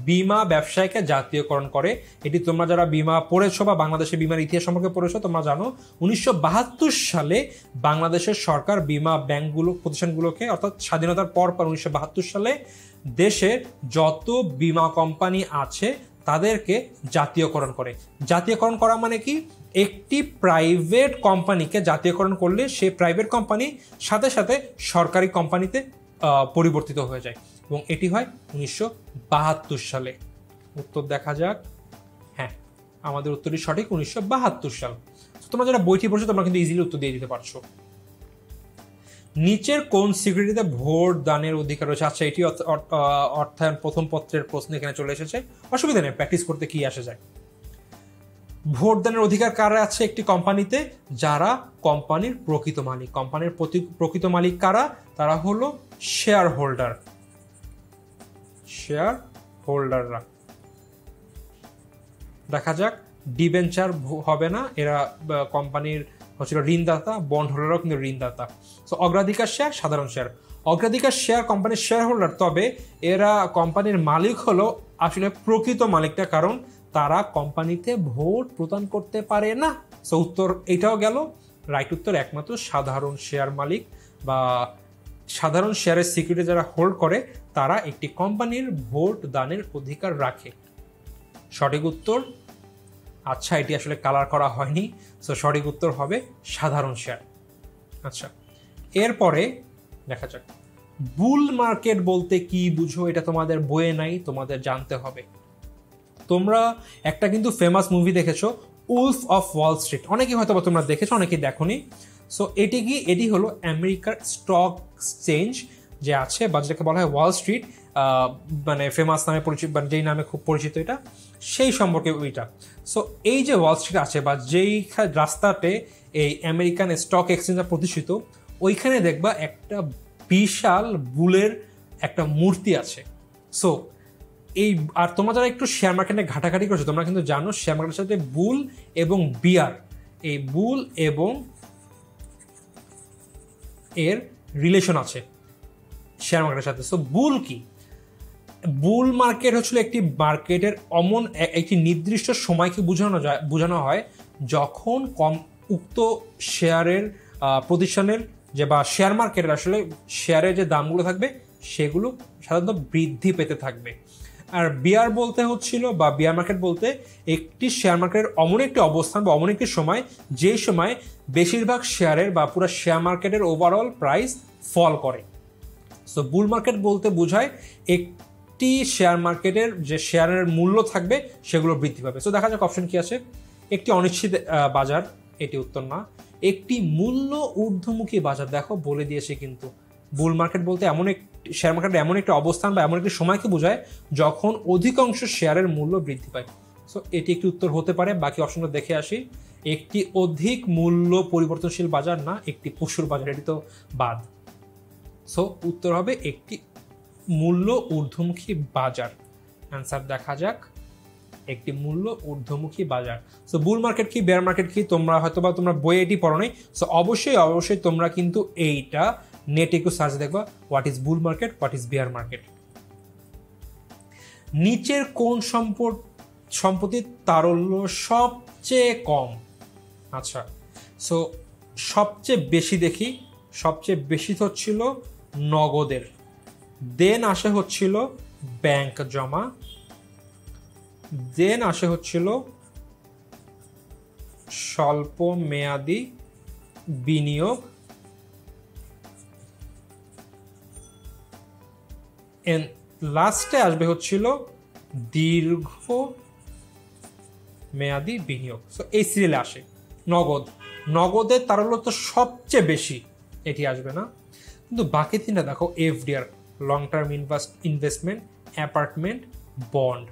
বীমা ব্যবসায়কে জাতীয়করণ করে? এটি তোমরা যারা বীমা পড়েছো বা বাংলাদেশের বীমার ইতিহাস সম্পর্কে পড়েছো তোমরা জানো, 1972 সালে বাংলাদেশের সরকার বীমা প্রতিষ্ঠানগুলোকে, অর্থাৎ স্বাধীনতার পর 1972 সালে দেশে যত বীমা কোম্পানি আছে তাদেরকে জাতীয়করণ করে। জাতীয়করণ করা মানে কি? একটি প্রাইভেট কোম্পানিকে জাতীয়করণ করলে সেই প্রাইভেট কোম্পানি সাথে সাথে সরকারি কোম্পানিতে পরিবর্তিত হয়ে যায়, এবং এটি হয় 1972 সালে। উত্তর দেখা যাক, হ্যাঁ আমাদের উত্তরটি সঠিক, 1972 সাল। তোমরা যারা বইটি পড়ছো তোমরা কিন্তু ইজিলি উত্তর দিয়ে দিতে পারছো। নিচের কোন সিকিউরিটিতে ভোট দানের অধিকার রয়েছে? আচ্ছা, এটি অর্থায়ন প্রথম পত্রের প্রশ্ন এখানে চলে এসেছে, অসুবিধা নেই, প্র্যাকটিস করতে কি আসে যায়। ভোট দানের অধিকার কারা আছে একটি কোম্পানিতে? যারা কোম্পানির প্রকৃত মালিক। কোম্পানির প্রকৃত মালিক কারা? তারা হলো শেয়ার হোল্ডাররা। দেখা যাক, ডিবেঞ্চার হবে না, এরা কোম্পানির হচ্ছিল ঋণদাতা, বন্ড হোল্ডারও কিন্তু ঋণদাতা। সো অগ্রাধিকার শেয়ার, সাধারণ শেয়ার। অগ্রাধিকার শেয়ার কোম্পানির শেয়ার হোল্ডার, তবে এরা কোম্পানির মালিক হলো আসলে প্রকৃত মালিকটা, কারণ তারা কোম্পানিতে ভোট প্রদান করতে পারে না। সো উত্তর এটাও গেল। রাইট উত্তর একমাত্র সাধারণ শেয়ার মালিক বা সাধারণ শেয়ারের সিকিউরিটি যারা হোল্ড করে তারা একটি কোম্পানির ভোট দানের অধিকার রাখে। সঠিক উত্তর, আচ্ছা এটি আসলে কালার করা হয়নি, সো সঠিক উত্তর হবে সাধারণ শেয়ার। আচ্ছা, এরপরে দেখা যাক, বুল মার্কেট বলতে কি বুঝো? এটা তোমাদের বইয়ে নাই, তোমাদের জানতে হবে। তোমরা একটা কিন্তু ফেমাস মুভি দেখেছো, উলফ অফ ওয়াল স্ট্রিট। অনেকেই হয়তো তোমরা দেখেছো, অনেকেই দেখোনি। সো এটি হলো আমেরিকার স্টক এক্সচেঞ্জ যে আছে, বা যেটাকে বলা হয় ওয়াল স্ট্রিট, মানে ফেমাস নামে পরিচিত, মানে যেই নামে খুব পরিচিত এটা, সেই সম্পর্কে ওইটা। সো এই যে ওয়াল স্ট্রিট আছে, বা যেই রাস্তাতে এই আমেরিকান স্টক এক্সচেঞ্জটা প্রতিষ্ঠিত, ওইখানে দেখবা একটা বিশাল বুলের একটা মূর্তি আছে। সো এই আর তোমরা যারা একটু শেয়ার মার্কেটে ঘাটাঘাটি করছো তোমরা কিন্তু জানো শেয়ার মার্কেটের সাথে বুল এবং বিয়ার, এই বুল এবং এর রিলেশন আছে শেয়ার মার্কেটের সাথে। সো বুল কি? বুল মার্কেট হচ্ছিল একটি মার্কেটের একটি নির্দিষ্ট সময়কে বোঝানো হয় যখন উক্ত শেয়ারের প্রতিষ্ঠানের বা শেয়ার মার্কেটের আসলে শেয়ারের যে দামগুলো থাকবে সেগুলো সাধারণত বৃদ্ধি পেতে থাকবে। আর বিয়ার বলতে হচ্ছিল বা বিয়ার মার্কেট বলতে একটি শেয়ার মার্কেটের অমন একটি অবস্থান বা অমন একটি সময় যে সময় বেশিরভাগ শেয়ারের বা পুরো শেয়ার মার্কেটের ওভারঅল প্রাইস ফল করে। সো বুল মার্কেট বলতে বোঝায় একটি শেয়ার মার্কেটের যে শেয়ারের মূল্য থাকবে সেগুলো বৃদ্ধি পাবে। সো দেখা যাক অপশন কি আছে। একটি অনিশ্চিত বাজার, এটি উত্তর না। একটি মূল্য ঊর্ধ্বমুখী বাজার, দেখো বলে দিয়েছে কিন্তু বুল মার্কেট বলতে এমন একটি শেয়ার মার্কেটের এমন একটি অবস্থান বা এমন একটি সময়কে বোঝায় যখন অধিকাংশ শেয়ারের মূল্য বৃদ্ধি পায়। সো এটি একটি উত্তর হতে পারে। বাকি অপশনটা দেখে আসি। একটি অধিক মূল্য পরিবর্তনশীল বাজার না, একটি পশুর বাজার, এটি তো বাদ। সো উত্তর হবে একটি মূল্য ঊর্ধ্বমুখী বাজার। অ্যান্সার দেখা যাক, একটি মূল্য ঊর্ধ্বমুখী বাজার। সো বুল মার্কেট কি, বেয়ার মার্কেট কি তোমরা হয়তোবা তোমরা বইয়ে এটি পড়ো নাই। সো অবশ্যই তোমরা কিন্তু এইটা নেটে একটু সার্চ দেখবা, what is bull market, what is bear market. নিচের কোন সম্পত্তির তারল্য সবচেয়ে কম? আচ্ছা, সো সবচেয়ে বেশি হচ্ছিল নগদের, দেন আসে হচ্ছিল ব্যাংক জমা, দেন আসে হচ্ছিল স্বল্প মেয়াদি বিনিয়োগ, লাস্টে আসবে হচ্ছিল দীর্ঘ মেয়াদি বিনিয়োগ। সো এই সিরিয়ালে আসে নগদের তারল্য তো সবচেয়ে বেশি, এটি আসবে না। কিন্তু বাকি তিনটা দেখো, FDR long term investment, apartment, bond,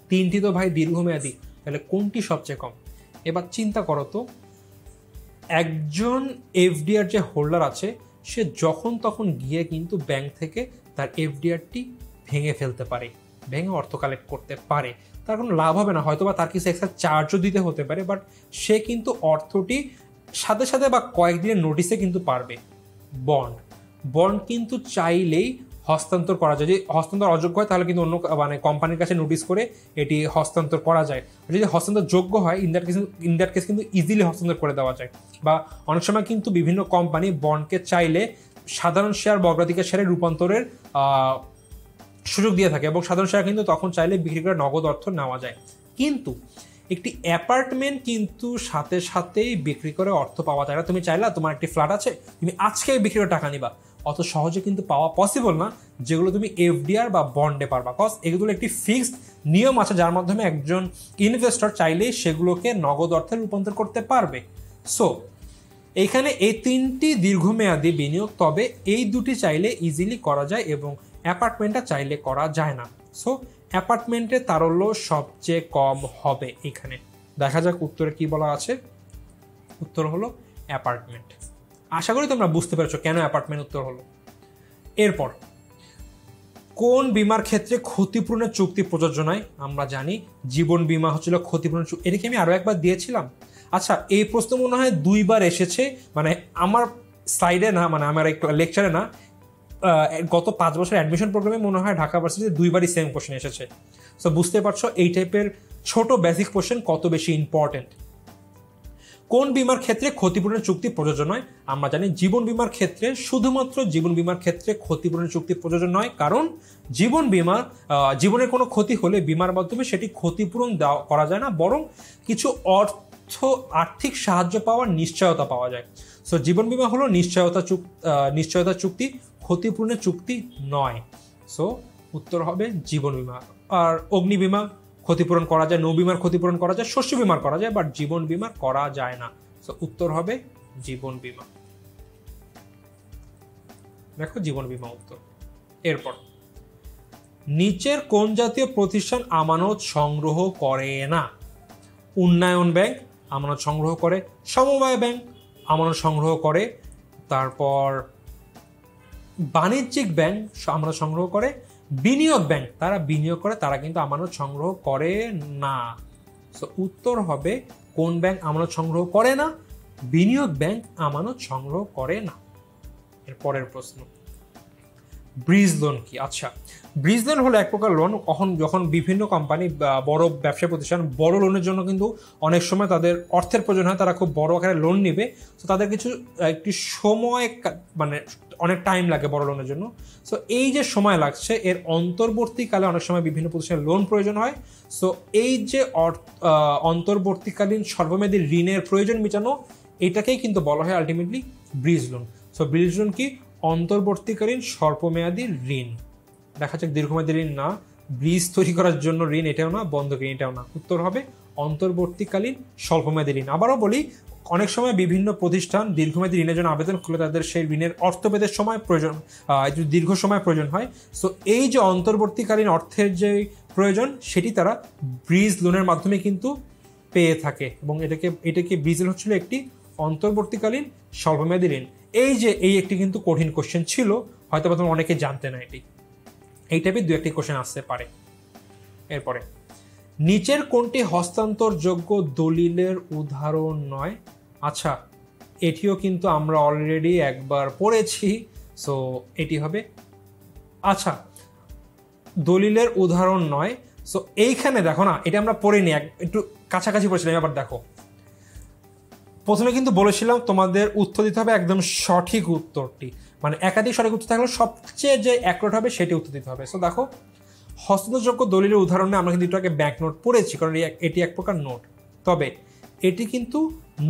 তিনটি তো ভাই দীর্ঘমেয়াদী, তাহলে কোনটি সবচেয়ে কম? এবার চিন্তা করো তো, একজন এফডিআর যে হোল্ডার আছে সে যখন তখন গিয়ে কিন্তু ব্যাংক থেকে তার এফডিআরটি ভেঙে ফেলতে পারে, ভেঙে অর্থ কালেক্ট করতে পারে। তার কোনো লাভ হবে না, হয়তো বা তার কিছু এক্সট্রা চার্জও দিতে হতে পারে, বাট সে কিন্তু অর্থটি সাথে সাথে বা কয়েকদিনের নোটিসে কিন্তু পারবে। বন্ড কিন্তু চাইলেই হস্তান্তর করা যায়, যদি হস্তান্তর অযোগ্য হয় তাহলে কিন্তু অন্য কোম্পানির কাছে নোটিস করে এটি হস্তান্তর করা যায়। যদি হস্তান্তর যোগ্য হয় ইন দ্যাট কেস কিন্তু ইজিলি হস্তান্তর করে দেওয়া যায়। বা অনেক সময় কিন্তু বিভিন্ন কোম্পানি বন্ডকে চাইলে সাধারণ শেয়ার বা অগ্রাধিকার শেয়ারে রূপান্তরের সুযোগ দিয়ে থাকে, এবং সাধারণ শেয়ার কিন্তু তখন চাইলে বিক্রি করে নগদ অর্থ নেওয়া যায়। কিন্তু একটি অ্যাপার্টমেন্ট কিন্তু সাথে সাথেই বিক্রি করে অর্থ পাওয়া যায় না। তুমি চাইলা তোমার একটি ফ্ল্যাট আছে, তুমি আজকেই বিক্রি করে টাকা নিবা, অত সহজে কিন্তু পাওয়া পসিবল না, যেগুলো তুমি এফডিআর বা বন্ডে পারবা। কজ এগুলো একটি ফিক্সড নিয়ম আছে যার মাধ্যমে একজন ইনভেস্টর চাইলেই সেগুলোকে নগদ অর্থে রূপান্তর করতে পারবে। সো এইখানে এই তিনটি দীর্ঘমেয়াদী বিনিয়োগ, তবে এই দুটি চাইলে ইজিলি করা যায় এবং অ্যাপার্টমেন্টটা চাইলে করা যায় না। সো অ্যাপার্টমেন্টে তারল্য সবচেয়ে কম হবে। এখানে দেখা যাক উত্তরে কি বলা আছে। উত্তর হলো অ্যাপার্টমেন্ট। আশা করি তোমরা বুঝতে পেরেছো কেন অ্যাপার্টমেন্ট উত্তর হলো। এরপর কোন বিমার ক্ষেত্রে ক্ষতিপূরণের চুক্তি প্রযোজ্য নয়? আমরা জানি জীবন বিমা হচ্ছিল ক্ষতিপূরণ চুক্তি, এটাকে আমি আরো একবার দিয়েছিলাম। আচ্ছা, এই প্রশ্ন মনে হয় দুইবার এসেছে, মানে আমার স্লাইডে না, মানে আমার একটু লেকচারে না, গত 5 বছর অ্যাডমিশন প্রোগ্রামে মনে হয় ঢাকা ভার্সিটিতে দুইবারই সেম কোশ্চেন এসেছে। সো বুঝতে পারছো এই টাইপের ছোট বেসিক কোশ্চেন কত বেশি ইম্পর্টেন্ট। কোন বিমার ক্ষেত্রে ক্ষতিপূরণের চুক্তি প্রযোজ্য নয়? আমরা জানি জীবন বিমার ক্ষেত্রে, শুধুমাত্র জীবন বিমার ক্ষেত্রে ক্ষতিপূরণের চুক্তি প্রযোজ্য নয়, কারণ জীবন বিমা জীবনের কোনো ক্ষতি হলে বিমার মাধ্যমে সেটি ক্ষতিপূরণ করা যায় না, বরং কিছু আর্থিক সাহায্য পাওয়ার নিশ্চয়তা পাওয়া যায়। সো জীবন বিমা হলো নিশ্চয়তা চুক্তি, ক্ষতিপূরণের চুক্তি নয়। সো উত্তর হবে জীবন বিমা। আর অগ্নি বিমা ক্ষতিপূরণ করা যায়, নৌ বিমার ক্ষতিপূরণ করা যায়, শস্য বিমার করা যায়, বাট জীবন বিমার করা যায় না। সো উত্তর হবে জীবন বিমা। দেখো জীবন বিমা উত্তর। এরপর নিচের কোন জাতীয় প্রতিষ্ঠান আমানত সংগ্রহ করে না? উন্নয়ন ব্যাংক আমানত সংগ্রহ করে, সমবায় ব্যাংক আমানত সংগ্রহ করে, তারপর বাণিজ্যিক ব্যাংক আমানত সংগ্রহ করে, বিনিয়োগ ব্যাংক, তারা বিনিয়োগ করে, তারা কিন্তু আমানত সংগ্রহ করে না। সো উত্তর হবে কোন ব্যাংক আমানত সংগ্রহ করে না? বিনিয়োগ ব্যাংক আমানত সংগ্রহ করে না। এর পরের প্রশ্ন, ব্রিজ লোন কি? আচ্ছা, ব্রিজ লোন হলো এক প্রকার লোন, যখন বিভিন্ন কোম্পানি, বড় ব্যবসা প্রতিষ্ঠান বড় লোনের জন্য কিন্তু অনেক সময় তাদের অর্থের প্রয়োজন হয়, তারা খুব বড় আকারে লোন নেবে। তো তাদের একটি সময়, মানে অনেক টাইম লাগে বড় লোনের জন্য। সো এই যে সময় লাগছে, এর অন্তর্বর্তীকালে অনেক সময় বিভিন্ন প্রতিষ্ঠানের লোন প্রয়োজন হয়। সো এই যে অন্তর্বর্তীকালীন স্বল্পমেয়াদী ঋণের প্রয়োজন মেটানো, এটাকেই কিন্তু বলা হয় ultimately bridge loan. So bridge loan কি? অন্তর্বর্তীকালীন স্বল্পমেয়াদী ঋণ। দেখা যাক দীর্ঘমেয়াদী ঋণ না, ব্রিজ তৈরি করার জন্য ঋণ এটাও না, বন্ধক ঋণ এটাও না। উত্তর হবে অন্তর্বর্তীকালীন স্বল্পমেয়াদী ঋণ। আবারও বলি, অনেক সময় বিভিন্ন প্রতিষ্ঠান দীর্ঘমেয়াদী ঋণের জন্য আবেদন করলে তাদের সেই ঋণের অর্থ পেতে সময় প্রয়োজন, দীর্ঘ সময় প্রয়োজন হয়। সো এই যে অন্তর্বর্তীকালীন অর্থের যে প্রয়োজন, সেটি তারা ব্রিজ লোনের মাধ্যমে কিন্তু পেয়ে থাকে, এবং এটাকে ব্রিজ লোন হচ্ছিল একটি অন্তর্বর্তীকালীন স্বল্পমেয়াদী ঋণ। এই একটি কিন্তু কঠিন কোশ্চেন ছিল, হয়তো বা তোমরা অনেকে জানতে না এই টাইপের দু একটি কোশ্চেন আসতে পারে। এরপরে, নিচের কোনটি হস্তান্তরযোগ্য দলিলের উদাহরণ নয়? আচ্ছা, এটিও কিন্তু আমরা অলরেডি একবার পড়েছি। সো এটি হবে, আচ্ছা, দলিলের উদাহরণ নয়। সো এইখানে দেখো না, এটা আমরা পড়িনি, একটু কাছাকাছি পড়েছিলাম। এবার দেখো, প্রথমে কিন্তু বলেছিলাম তোমাদের উত্তর দিতে হবে একদম সঠিক উত্তরটি, মানে একাধিক সঠিক উত্তর থাকলে সবচেয়ে যে অ্যাকুরেট হবে সেটি উত্তর দিতে হবে। সো দেখো, হস্তান্তরযোগ্য দলিলের উদাহরণে আমরা কিন্তু একটু আগে ব্যাংক নোট পড়েছি, কারণ এটি এক প্রকার নোট। তবে এটি কিন্তু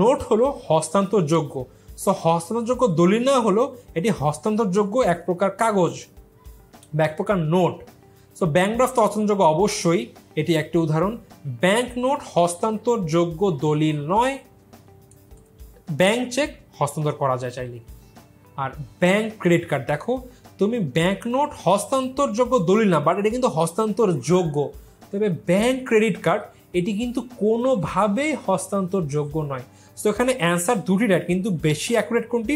নোট হলো হস্তান্তরযোগ্য। সো হস্তান্তরযোগ্য দলিল না হলো এটি হস্তান্তরযোগ্য এক প্রকার কাগজ বা এক প্রকার নোট। সো ব্যাংক ড্রাফট হস্তান্তরযোগ্য অবশ্যই, এটি একটি উদাহরণ। ব্যাংক নোট হস্তান্তরযোগ্য দলিল নয়। ব্যাংক চেক হস্তান্তর করা যায় চাইলে। আর ব্যাংক ক্রেডিট কার্ড, দেখো তুমি ব্যাংক নোট হস্তান্তরযোগ্য দলিল না, বাট এটা কিন্তু হস্তান্তরযোগ্য। তবে ব্যাংক ক্রেডিট কার্ড এটি কিন্তু কোনোভাবেই হস্তান্তরযোগ্য নয়। সো এখানে অ্যান্সার দুটি রাইট, কিন্তু বেশি অ্যাকুরেট কোনটি?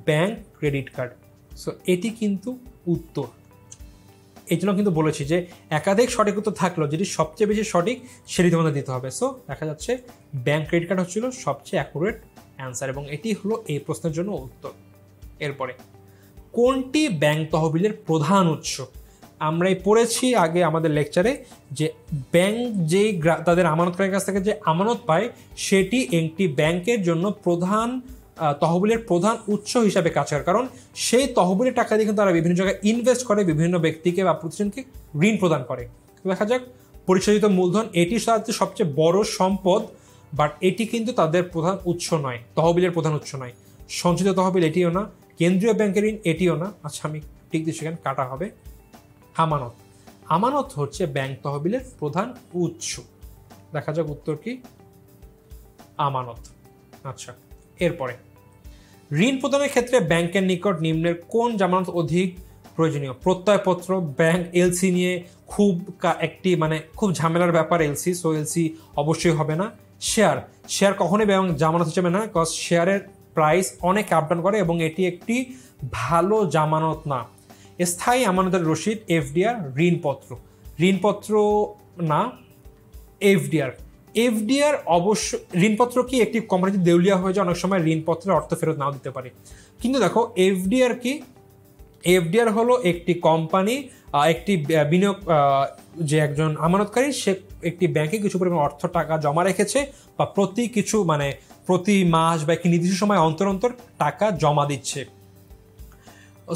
Bank credit card. সো এটি কিন্তু উত্তর। এই জন্য কিন্তু বলেছি যে একাধিক সঠিক উত্তর থাকলেও যেটি সবচেয়ে বেশি সঠিক সেটি তোমাদের দিতে হবে। সো দেখা যাচ্ছে ব্যাংক ক্রেডিট কার্ড হচ্ছিল সবচেয়ে অ্যাকুরেট অ্যান্সার, এবং এটি হলো এই প্রশ্নের জন্য উত্তর। এরপরে, কোনটি ব্যাংক তহবিলের প্রধান উৎস? আমরাই পড়েছি আগে আমাদের লেকচারে যে ব্যাংক যেই তাদের আমানতকারীর কাছ থেকে যে আমানত পায়, সেটি একটি ব্যাংকের জন্য প্রধান তহবিলের প্রধান উৎস হিসাবে কাজ করে, কারণ সেই তহবিলের টাকা দিয়ে কিন্তু তারা বিভিন্ন জায়গায় ইনভেস্ট করে, বিভিন্ন ব্যক্তিকে বা প্রতিষ্ঠানকে ঋণ প্রদান করে। দেখা যাক, পরিশোধিত মূলধন এটি সবচেয়ে বড় সম্পদ, বাট এটি কিন্তু তাদের প্রধান উৎস নয়, তহবিলের প্রধান উৎস নয়। সঞ্চিত তহবিল এটিও না, কেন্দ্রীয় ব্যাংকের ঋণ এটিও না। আচ্ছা, আমি ঠিক দিচ্ছি, সেখানে কাটা হবে। আমানত, আমানত হচ্ছে ব্যাংক তহবিলের প্রধান উৎস। দেখা যাক উত্তর কি? আমানত। আচ্ছা, এরপরে, ঋণ প্রদানের ক্ষেত্রে ব্যাংকের নিকট নিম্নের কোন জামানত অধিক প্রয়োজনীয়? প্রত্যয়পত্র, ব্যাংক এলসি নিয়ে খুব খুব ঝামেলার ব্যাপার এলসি। সো এলসি অবশ্যই হবে না। শেয়ার কখনোই ব্যাংক জামানত হিসেবে না, বিকজ শেয়ারের প্রাইস অনেক আপ ডাউন করে এবং এটি একটি ভালো জামানত না। স্থায়ী আমানতের রসিদ, এফডিআর, ঋণপত্র না, এফডিআর অবশ্য। ঋণপত্র কি? একটি কোম্পানি দেউলিয়া হয়ে যায়, অনেক সময় ঋণপত্রের অর্থ ফেরত নাও দিতে পারে। কিন্তু দেখো, এফডিআর কি? এফডিআর হলো একটি কোম্পানি, একটি বিনিয়োগ, যে একজন আমানতকারী সে একটি ব্যাংকে কিছু পরিমাণ অর্থ টাকা জমা রেখেছে, বা প্রতি মাস বা একটি নির্দিষ্ট সময় অন্তর অন্তর টাকা জমা দিচ্ছে।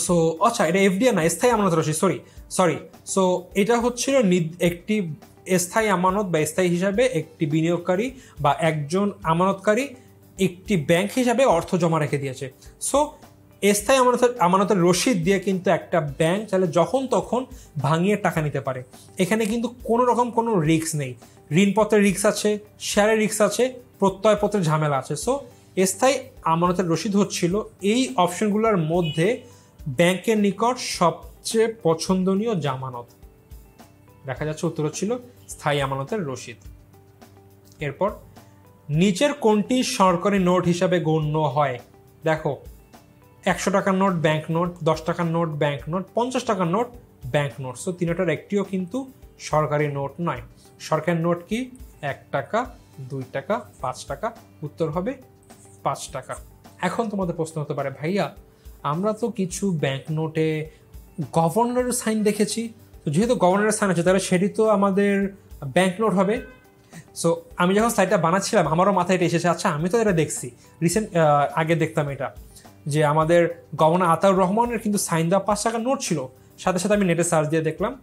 সো আচ্ছা, এটা এফডিআর না, স্থায়ী আমানত রসিদ, সরি। সো এটা হচ্ছিল একটি স্থায়ী আমানত বা স্থায়ী হিসাবে একটি বিনিয়োগকারী বা একজন আমানতকারী একটি ব্যাংক হিসাবে অর্থ জমা রেখে দিয়েছে। সো স্থায়ী আমানতের রসিদ দিয়ে কিন্তু একটা ব্যাংক চাইলে যখন তখন ভাঙিয়ে টাকা নিতে পারে। এখানে কিন্তু কোনো রকম কোনো রিস্ক নেই। ঋণপত্রের রিস্ক আছে, শেয়ারের রিস্ক আছে, প্রত্যয়পত্রের ঝামেলা আছে। সো স্থায়ী আমানতের রসিদ হচ্ছিল এই অপশনগুলোর মধ্যে ব্যাংকের নিকট সবচেয়ে পছন্দনীয় জামানত। দেখা যাচ্ছে উত্তর হচ্ছিল স্থায়ী আমানতের রসিদ। এরপর, নিচের কোনটি সরকারি নোট হিসাবে গণ্য হয়? দেখো, 100 টাকার নোট ব্যাংক নোট, 10 টাকার নোট ব্যাংক নোট, 50 টাকার নোট ব্যাংক নোট। সো তিনটার একটিও কিন্তু সরকারি নোট নয়। সরকারি নোট কি? 1 টাকা, 2 টাকা, 5 টাকা। উত্তর হবে 5 টাকা। এখন তোমাদের প্রশ্ন হতে পারে, ভাইয়া আমরা তো কিছু ব্যাংক নোটে গভর্নরের সাইন দেখেছি, তো যেহেতু গভর্নরের সাইন আছে তাহলে সেটি তো আমাদের ব্যাংক নোট হবে। সো আমি যখন স্লাইডটা বানাচ্ছিলাম আমারও মাথায় এটা এসেছে, আচ্ছা আমি তো এটা দেখছি রিসেন্ট, আগে দেখতাম এটা, যে আমাদের গভর্নর আতাউর রহমানের কিন্তু সাইন দেওয়া 5 টাকার নোট ছিল। সাথে সাথে আমি নেটে সার্চ দিয়ে দেখলাম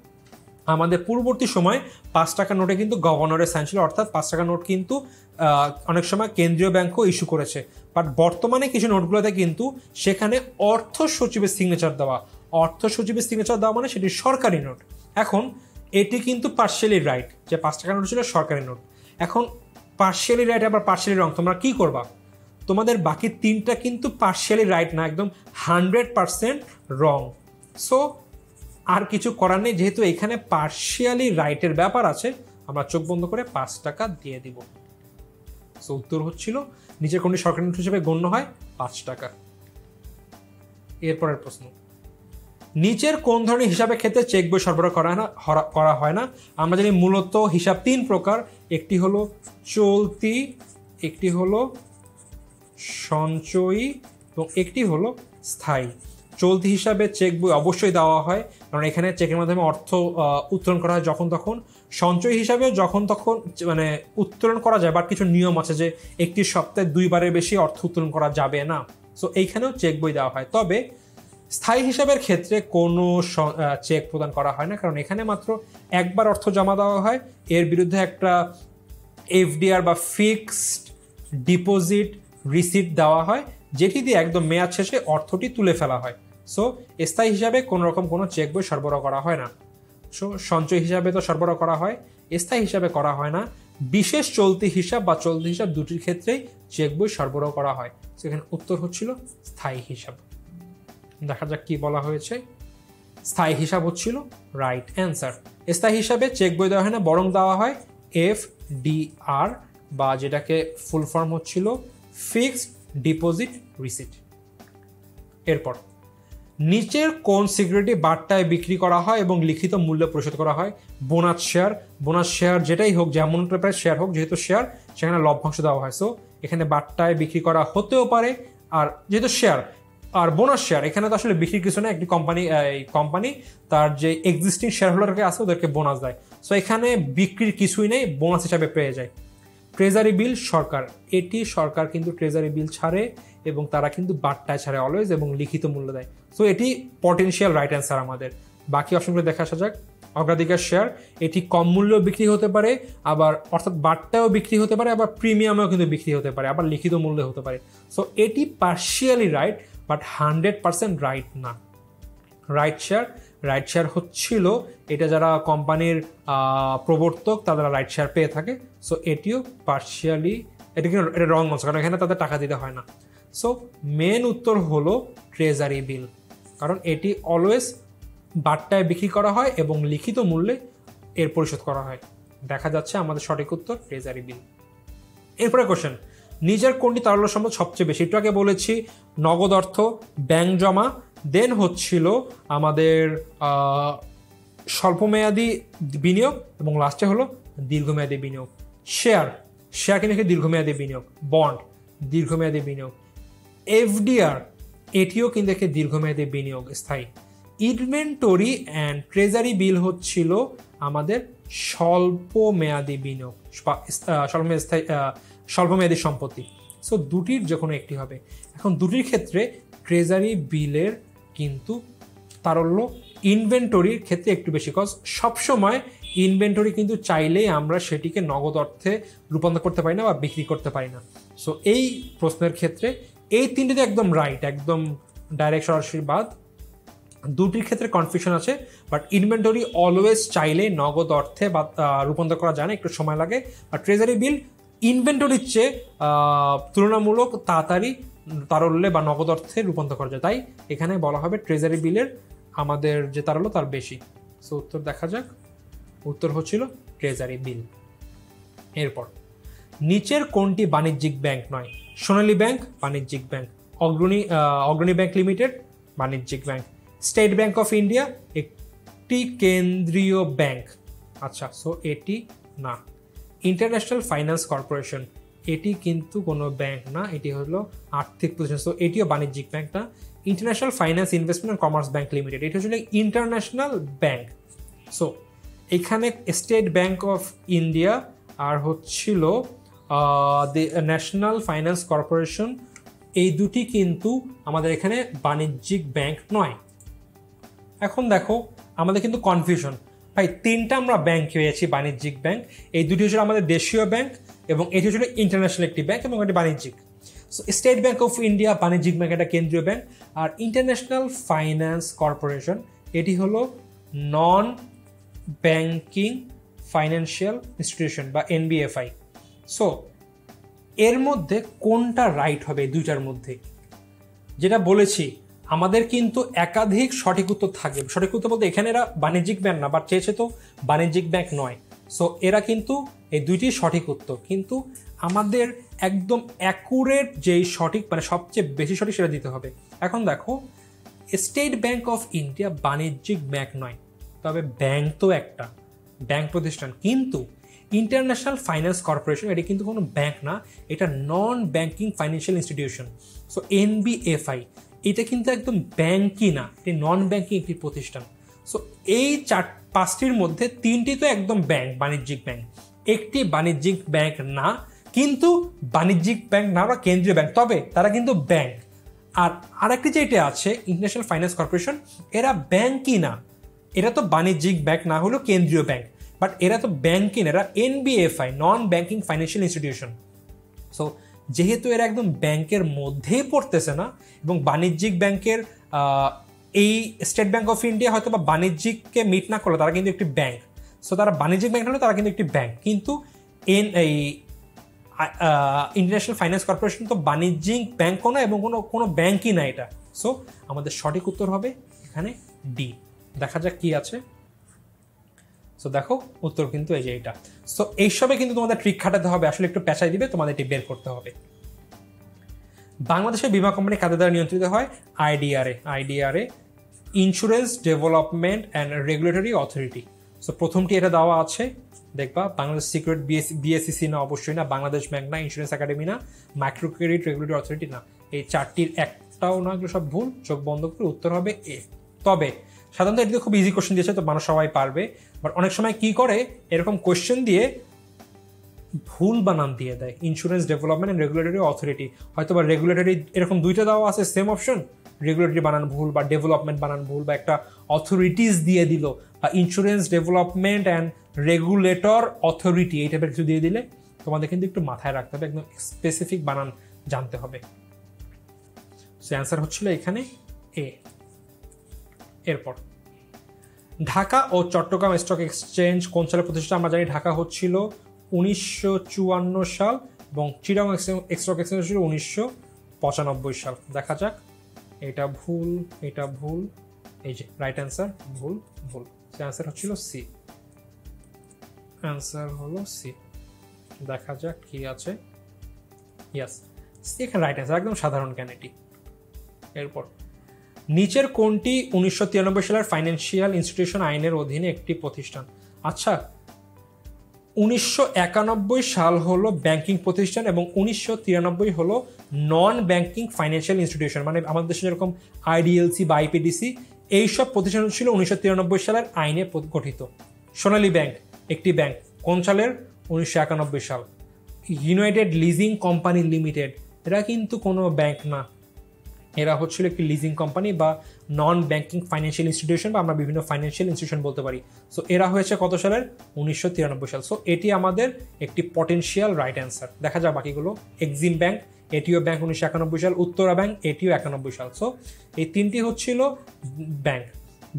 আমাদের পূর্ববর্তী সময় 5 টাকার নোটে কিন্তু গভর্নরের সাইন ছিল, অর্থাৎ 5 টাকার নোট কিন্তু অনেক সময় কেন্দ্রীয় ব্যাংকও ইস্যু করেছে। বাট বর্তমানে কিছু নোটগুলোতে কিন্তু সেখানে অর্থ সচিবের সিগনেচার দেওয়া। অর্থ সচিবের সিগনেচার দেওয়া মানে সেটি সরকারি নোট। এখন এটি কিন্তু পার্শিয়ালি রাইট, যে 5 টাকার নোট ছিল সরকারি নোট। এখন পার্শিয়ালি রাইট আবার পার্শিয়ালি রং, তোমরা কি করবা? তোমাদের বাকি 3টা কিন্তু পার্শিয়ালি রাইট না, একদম 100% রং। সো আর কিছু করার নেই, যেহেতু এখানে পার্শিয়ালি রাইটের ব্যাপার আছে, আমরা চোখ বন্ধ করে 5 টাকা দিয়ে দিব। সো উত্তর হচ্ছিল নিচের কোনটি সরকারি নোট হিসেবে গণ্য হয়? 5 টাকা। এরপরের প্রশ্ন, নিচের কোন ধরনের হিসাবের ক্ষেত্রে চেক বই সরবরাহ করা হয় না? আমরা জানি মূলত হিসাব 3 প্রকার, একটি হলো চলতি, একটি হলো সঞ্চয়ী এবং একটি হলো স্থায়ী। চলতি হিসাবে চেক বই অবশ্যই দেওয়া হয়, কারণ এখানে চেকের মাধ্যমে অর্থ উত্তোলন করা হয় যখন তখন। সঞ্চয় হিসাবে যখন তখন মানে উত্তোলন করা যায়, বাট কিছু নিয়ম আছে যে একটি সপ্তাহে 2 বারের বেশি অর্থ উত্তোলন করা যাবে না। সো এইখানেও চেক বই দেওয়া হয়। তবে স্থায়ী হিসাবের ক্ষেত্রে কোনো চেক প্রদান করা হয় না, কারণ এখানে মাত্র একবার অর্থ জমা দেওয়া হয়, এর বিরুদ্ধে একটা এফডিআর বা ফিক্সড ডিপোজিট রিসিট দেওয়া হয়, যেটি দিয়ে একদম মেয়াদ শেষে অর্থটি তুলে ফেলা হয়। সো স্থায়ী হিসাবে কোনো রকম কোনো চেক বই সরবরাহ করা হয় না। সো সঞ্চয় হিসাবে তো সরবরাহ করা হয়, স্থায়ী হিসাবে করা হয় না। বিশেষ চলতি হিসাব বা চলতি হিসাব দুটির ক্ষেত্রেই চেক বই সরবরাহ করা হয়। সেখানে উত্তর হচ্ছিল স্থায়ী হিসাব। দেখা যাক কি বলা হয়েছে। স্থায়ী হিসাব হচ্ছিল রাইট অ্যান্সার। স্থায়ী হিসাবে চেক বই দেওয়া হয় না, বরং দেওয়া হয় এফডিআর, বা যেটাকে ফুল ফর্ম হচ্ছিল ফিক্সড ডিপোজিট রিসিট। এরপর নিচের কোন সিকিউরিটি বার্তায় বিক্রি করা হয় এবং লিখিত মূল্য পরিশোধ করা হয়? Bonus share. বোনাস শেয়ার যেটাই হোক, যেমন টাইপের শেয়ার হোক, যেহেতু শেয়ার সেখানে লভ্যাংশ দেওয়া হয়। সো এখানে বার্তায় বিক্রি করা হতেও পারে, আর যেহেতু শেয়ার আর বোনাস শেয়ার, এখানে তো আসলে বিক্রির কিছু না, একটি কোম্পানি তার যে এক্সিস্টিং শেয়ার হোল্ডারকে আছে ওদেরকে বোনাস দেয়। সো এখানে বিক্রির কিছুই নেই, বোনাস হিসাবে পেয়ে যায়। ট্রেজারি বিল সরকার, এটি সরকার কিন্তু ট্রেজারি বিল ছাড়ে এবং তারা কিন্তু বার্তায় ছাড়ে অলওয়েজ, এবং লিখিত মূল্য দেয়। সো এটি পটেনশিয়াল রাইট অ্যান্সার আমাদের। বাকি অপশনগুলো দেখা আসা যাক। অগ্রাধিকার শেয়ার, এটি কম মূল্যেও বিক্রি হতে পারে, আবার অর্থাৎ বার্তায়ও বিক্রি হতে পারে, আবার প্রিমিয়ামেও কিন্তু বিক্রি হতে পারে, আবার লিখিত মূল্যে হতে পারে। সো এটি পার্শিয়ালি রাইট, বাট 100% রাইট না। রাইট শেয়ার হচ্ছিল এটা যারা কোম্পানির প্রবর্তক তারা রাইট শেয়ার পেয়ে থাকে। সো এটিও পার্শিয়ালি, এটা রং আছে, কারণ এখানে তাদের টাকা দিতে হয় না। সো মেন উত্তর হলো ট্রেজারি বিল, কারণ এটি অলওয়েজ বার্তায় বিক্রি করা হয় এবং লিখিত মূল্যে এর পরিশোধ করা হয়। দেখা যাচ্ছে আমাদের সঠিক উত্তর ট্রেজারি বিল। এরপরে কোশ্চেন, নিজের কোনটি তারল্য সম্পদ সবচেয়ে বেশি? একটু আগে বলেছি নগদ অর্থ, ব্যাংক জমা, দেন হচ্ছিল আমাদের স্বল্পমেয়াদী বিনিয়োগ, এবং লাস্টে হলো দীর্ঘমেয়াদী বিনিয়োগ। শেয়ার কিন্তু একটি দীর্ঘমেয়াদী বিনিয়োগ। বন্ড দীর্ঘমেয়াদী বিনিয়োগ। এফডিআর এটিও কিন্তু একটি দীর্ঘমেয়াদী বিনিয়োগ স্থায়ী। ইনভেন্টরি অ্যান্ড ট্রেজারি বিল হচ্ছিল আমাদের স্বল্পমেয়াদী বিনিয়োগ, স্বল্পমেয়াদী সম্পত্তি। সো দুটির যে কোনো একটি হবে। এখন দুটির ক্ষেত্রে ট্রেজারি বিলের কিন্তু তারল্য ইনভেন্টরির ক্ষেত্রে একটু বেশি, কজ সবসময় ইনভেন্টরি কিন্তু চাইলেই আমরা সেটিকে নগদ অর্থে রূপান্তর করতে পারি না বা বিক্রি করতে পারি না। সো এই প্রশ্নের ক্ষেত্রে এই তিনটিতে একদম রাইট, একদম ডাইরেক্ট সরাসরি বাদ। দুটির ক্ষেত্রে কনফিউশন আছে, বাট ইনভেন্টরি অলওয়েজ চাইলে নগদ অর্থে বা রূপান্তর করা যায় না, একটু সময় লাগে। আর ট্রেজারি বিল ইনভেন্টরির চেয়ে তুলনামূলক তাড়াতাড়ি তারল্যে বা নগদ অর্থে রূপান্তর করা যায়, তাই এখানে বলা হবে ট্রেজারি বিলের আমাদের যে তারল্য তার বেশি। সো উত্তর দেখা যাক। উত্তর হচ্ছিল ট্রেজারি বিল। এরপর নিচের কোনটি বাণিজ্যিক ব্যাংক নয়? সোনালী ব্যাংক বাণিজ্যিক ব্যাংক, অগ্রণী ব্যাংক লিমিটেড বাণিজ্যিক bank, state bank of India একটি কেন্দ্রীয় ব্যাংক। আচ্ছা, সো এটি না। ইন্টারন্যাশনাল ফাইন্যান্স কর্পোরেশন, এটি কিন্তু কোনো ব্যাংক না, এটি হলো আর্থিক প্রতিষ্ঠান, সো এটিও বাণিজ্যিক ব্যাংক না। International finance investment and commerce bank limited, এটি হচ্ছে ইন্টারন্যাশনাল ব্যাংক। সো এখানে স্টেট ব্যাংক অফ ইন্ডিয়া আর হচ্ছিল দি ন্যাশনাল ফাইন্যান্স কর্পোরেশন, এই দুটি কিন্তু আমাদের এখানে বাণিজ্যিক ব্যাংক নয়। এখন দেখো আমাদের কিন্তু কনফিউশন, ভাই তিনটা আমরা ব্যাংক পেয়েছি বাণিজ্যিক ব্যাংক, এই দুটি হচ্ছিল আমাদের দেশীয় ব্যাংক এবং এটি হচ্ছিল ইন্টারন্যাশনাল একটি ব্যাংক এবং এটি বাণিজ্যিক। So state bank of India বাণিজ্যিক ব্যাংক, এটা কেন্দ্রীয় ব্যাংক। আর ইন্টারন্যাশনাল ফাইন্যান্স কর্পোরেশন এটি হলো নন ব্যাংকিং ফাইন্যান্সিয়াল ইনস্টিটিউশন বা এনবিএফআই। সো এর মধ্যে কোনটা রাইট হবে এই দুইটার মধ্যে? যেটা বলেছি আমাদের কিন্তু একাধিক সঠিক উত্তর থাকবে। সঠিক উত্তর বলতে এখানে এরা বাণিজ্যিক ব্যাংক না, বাট চেয়েছে তো বাণিজ্যিক ব্যাংক নয়। সো এরা কিন্তু এই দুইটি সঠিক উত্তর, কিন্তু আমাদের একদম অ্যাকুরেট যেই সঠিক মানে সবচেয়ে বেশি সঠিক সেটা দিতে হবে। এখন দেখো স্টেট ব্যাংক অফ ইন্ডিয়া বাণিজ্যিক ব্যাংক নয়, তবে ব্যাংক তো একটা ব্যাংক প্রতিষ্ঠান, কিন্তু ইন্টারন্যাশনাল ফাইন্যান্স কর্পোরেশন এটি কিন্তু কোনো ব্যাংক না, এটা non banking financial institution. So NBFI এটা কিন্তু একদম ব্যাংকই না, এটি নন ব্যাংকিং একটি প্রতিষ্ঠান। সো এই পাঁচটির মধ্যে তিনটি তো একদম ব্যাংক, বাণিজ্যিক ব্যাংক, একটি বাণিজ্যিক ব্যাংক না, কিন্তু বাণিজ্যিক ব্যাংক না বা কেন্দ্রীয় ব্যাংক, তবে তারা কিন্তু ব্যাংক। আর আরেকটি যেটা আছে ইন্টারন্যাশনাল ফাইন্যান্স কর্পোরেশন, এরা ব্যাংকই না, এরা তো বাণিজ্যিক ব্যাংক না হলো কেন্দ্রীয় ব্যাংক, বাট এরা তো ব্যাংকই না, এরা NBFI non banking financial institution. So যেহেতু এরা একদম ব্যাংকের মধ্যেই পড়তেছে না, এবং বাণিজ্যিক ব্যাংকের এই স্টেট ব্যাংক অফ ইন্ডিয়া হয়তো বা বাণিজ্যিককে মিট না করলে তারা কিন্তু একটি ব্যাংক। সো তারা বাণিজ্যিক ব্যাংক হলে তারা কিন্তু একটি ব্যাংক, কিন্তু এই ইন্টারন্যাশনাল ফাইন্যান্স কর্পোরেশন তো বাণিজ্যিক ব্যাংকও না এবং কোনো ব্যাংকই না এটা। সো আমাদের সঠিক উত্তর হবে এখানে ডি। দেখা যাক কি আছে। সো দেখো উত্তর কিন্তু এই যে এটা। সো এইসবে কিন্তু তোমাদের ট্রিক খাটাতে হবে, আসলে একটু পেঁচাই দিবে, তোমাদের এটি বের করতে হবে। বাংলাদেশের বীমা কোম্পানি কাদের দ্বারা নিয়ন্ত্রিত হয়? IDRA insurance development and regulatory authority. So প্রথমটি এটা দেওয়া আছে, দেখবা বাংলাদেশ সিকিউরিটি বিএসসিসি না, অবশ্যই না, বাংলাদেশ ব্যাংক না, ইন্স্যুরেন্স একাডেমি না, মাইক্রো ক্রেডিট রেগুলেটরি অথরিটি না, এই চারটির একটাও না, এগুলো সব ভুল। চোখ বন্ধ করে উত্তর হবে এ। তবে সাধারণত এটিতে খুব ইজি কোশ্চেন দিয়েছে, তো মানুষ সবাই পারবে, বাট অনেক সময় কি করে এরকম কোশ্চেন দিয়ে ভুল বানান দিয়ে দেয়। Insurance development and regulatory authority, হয়তো বা রেগুলেটরি এরকম দুইটা দেওয়া আছে সেম অপশন, রেগুলেটরি বানান ভুল বা ডেভেলপমেন্ট বানান ভুল, বা একটা অথরিটিস দিয়ে দিল, বা insurance development and regulator authority এই টাইপের কিছু দিয়ে দিলে তোমাদের কিন্তু একটু মাথায় রাখতে হবে, একদম স্পেসিফিক বানান জানতে হবে। সো অ্যান্সার হচ্ছিল এখানে এ। এরপর ঢাকা ও চট্টগ্রাম স্টক এক্সচেঞ্জ কোন সালে প্রতিষ্ঠা? আমরা জানি ঢাকা হচ্ছিল 1954 সাল এবং চিটাগং স্টক এক্সচেঞ্জ হচ্ছিল 1995 সাল। দেখা যাক, এটা ভুল, এটা ভুল, এই যে রাইট অ্যান্সার, ভুল ভুল। অ্যান্সার হচ্ছিল সি, অ্যান্সার হলো সি। দেখা যাক কি আছে। ইয়াস, সি এখানে রাইট অ্যান্সার, একদম সাধারণ জ্ঞান এটি। এরপর নিচের কোনটি 1993 সালের ফাইন্যান্সিয়াল ইনস্টিটিউশন আইনের অধীনে একটি প্রতিষ্ঠান? আচ্ছা, 1991 সাল হলো ব্যাংকিং প্রতিষ্ঠান এবং 1993 হলো নন ব্যাংকিং ফাইন্যান্সিয়াল ইনস্টিটিউশন। মানে আমাদের দেশে যেরকম আইডিএলসি বা আইপিডিসি, এইসব প্রতিষ্ঠান ছিল 1993 সালের আইনে গঠিত। সোনালী ব্যাংক একটি ব্যাংক, কোন সালের? 1991 সাল। ইউনাইটেড লিজিং কোম্পানি লিমিটেড, এরা কিন্তু কোনো ব্যাংক না, এরা হচ্ছিল একটি লিজিং কোম্পানি বা নন ব্যাংকিং ফাইন্যান্সিয়াল ইনস্টিটিউশন, বা আমরা বিভিন্ন ফাইন্যান্সিয়াল ইনস্টিটিউশন বলতে পারি। সো এরা হয়েছে কত সালের? 1993 সাল। সো এটি আমাদের একটি পটেনশিয়াল রাইট অ্যান্সার। দেখা যায় বাকিগুলো, এক্সিম ব্যাংক এটিও ব্যাংক 1991 সাল, উত্তরা ব্যাংক এটিও 91 সাল। সো এই তিনটি হচ্ছিল ব্যাংক।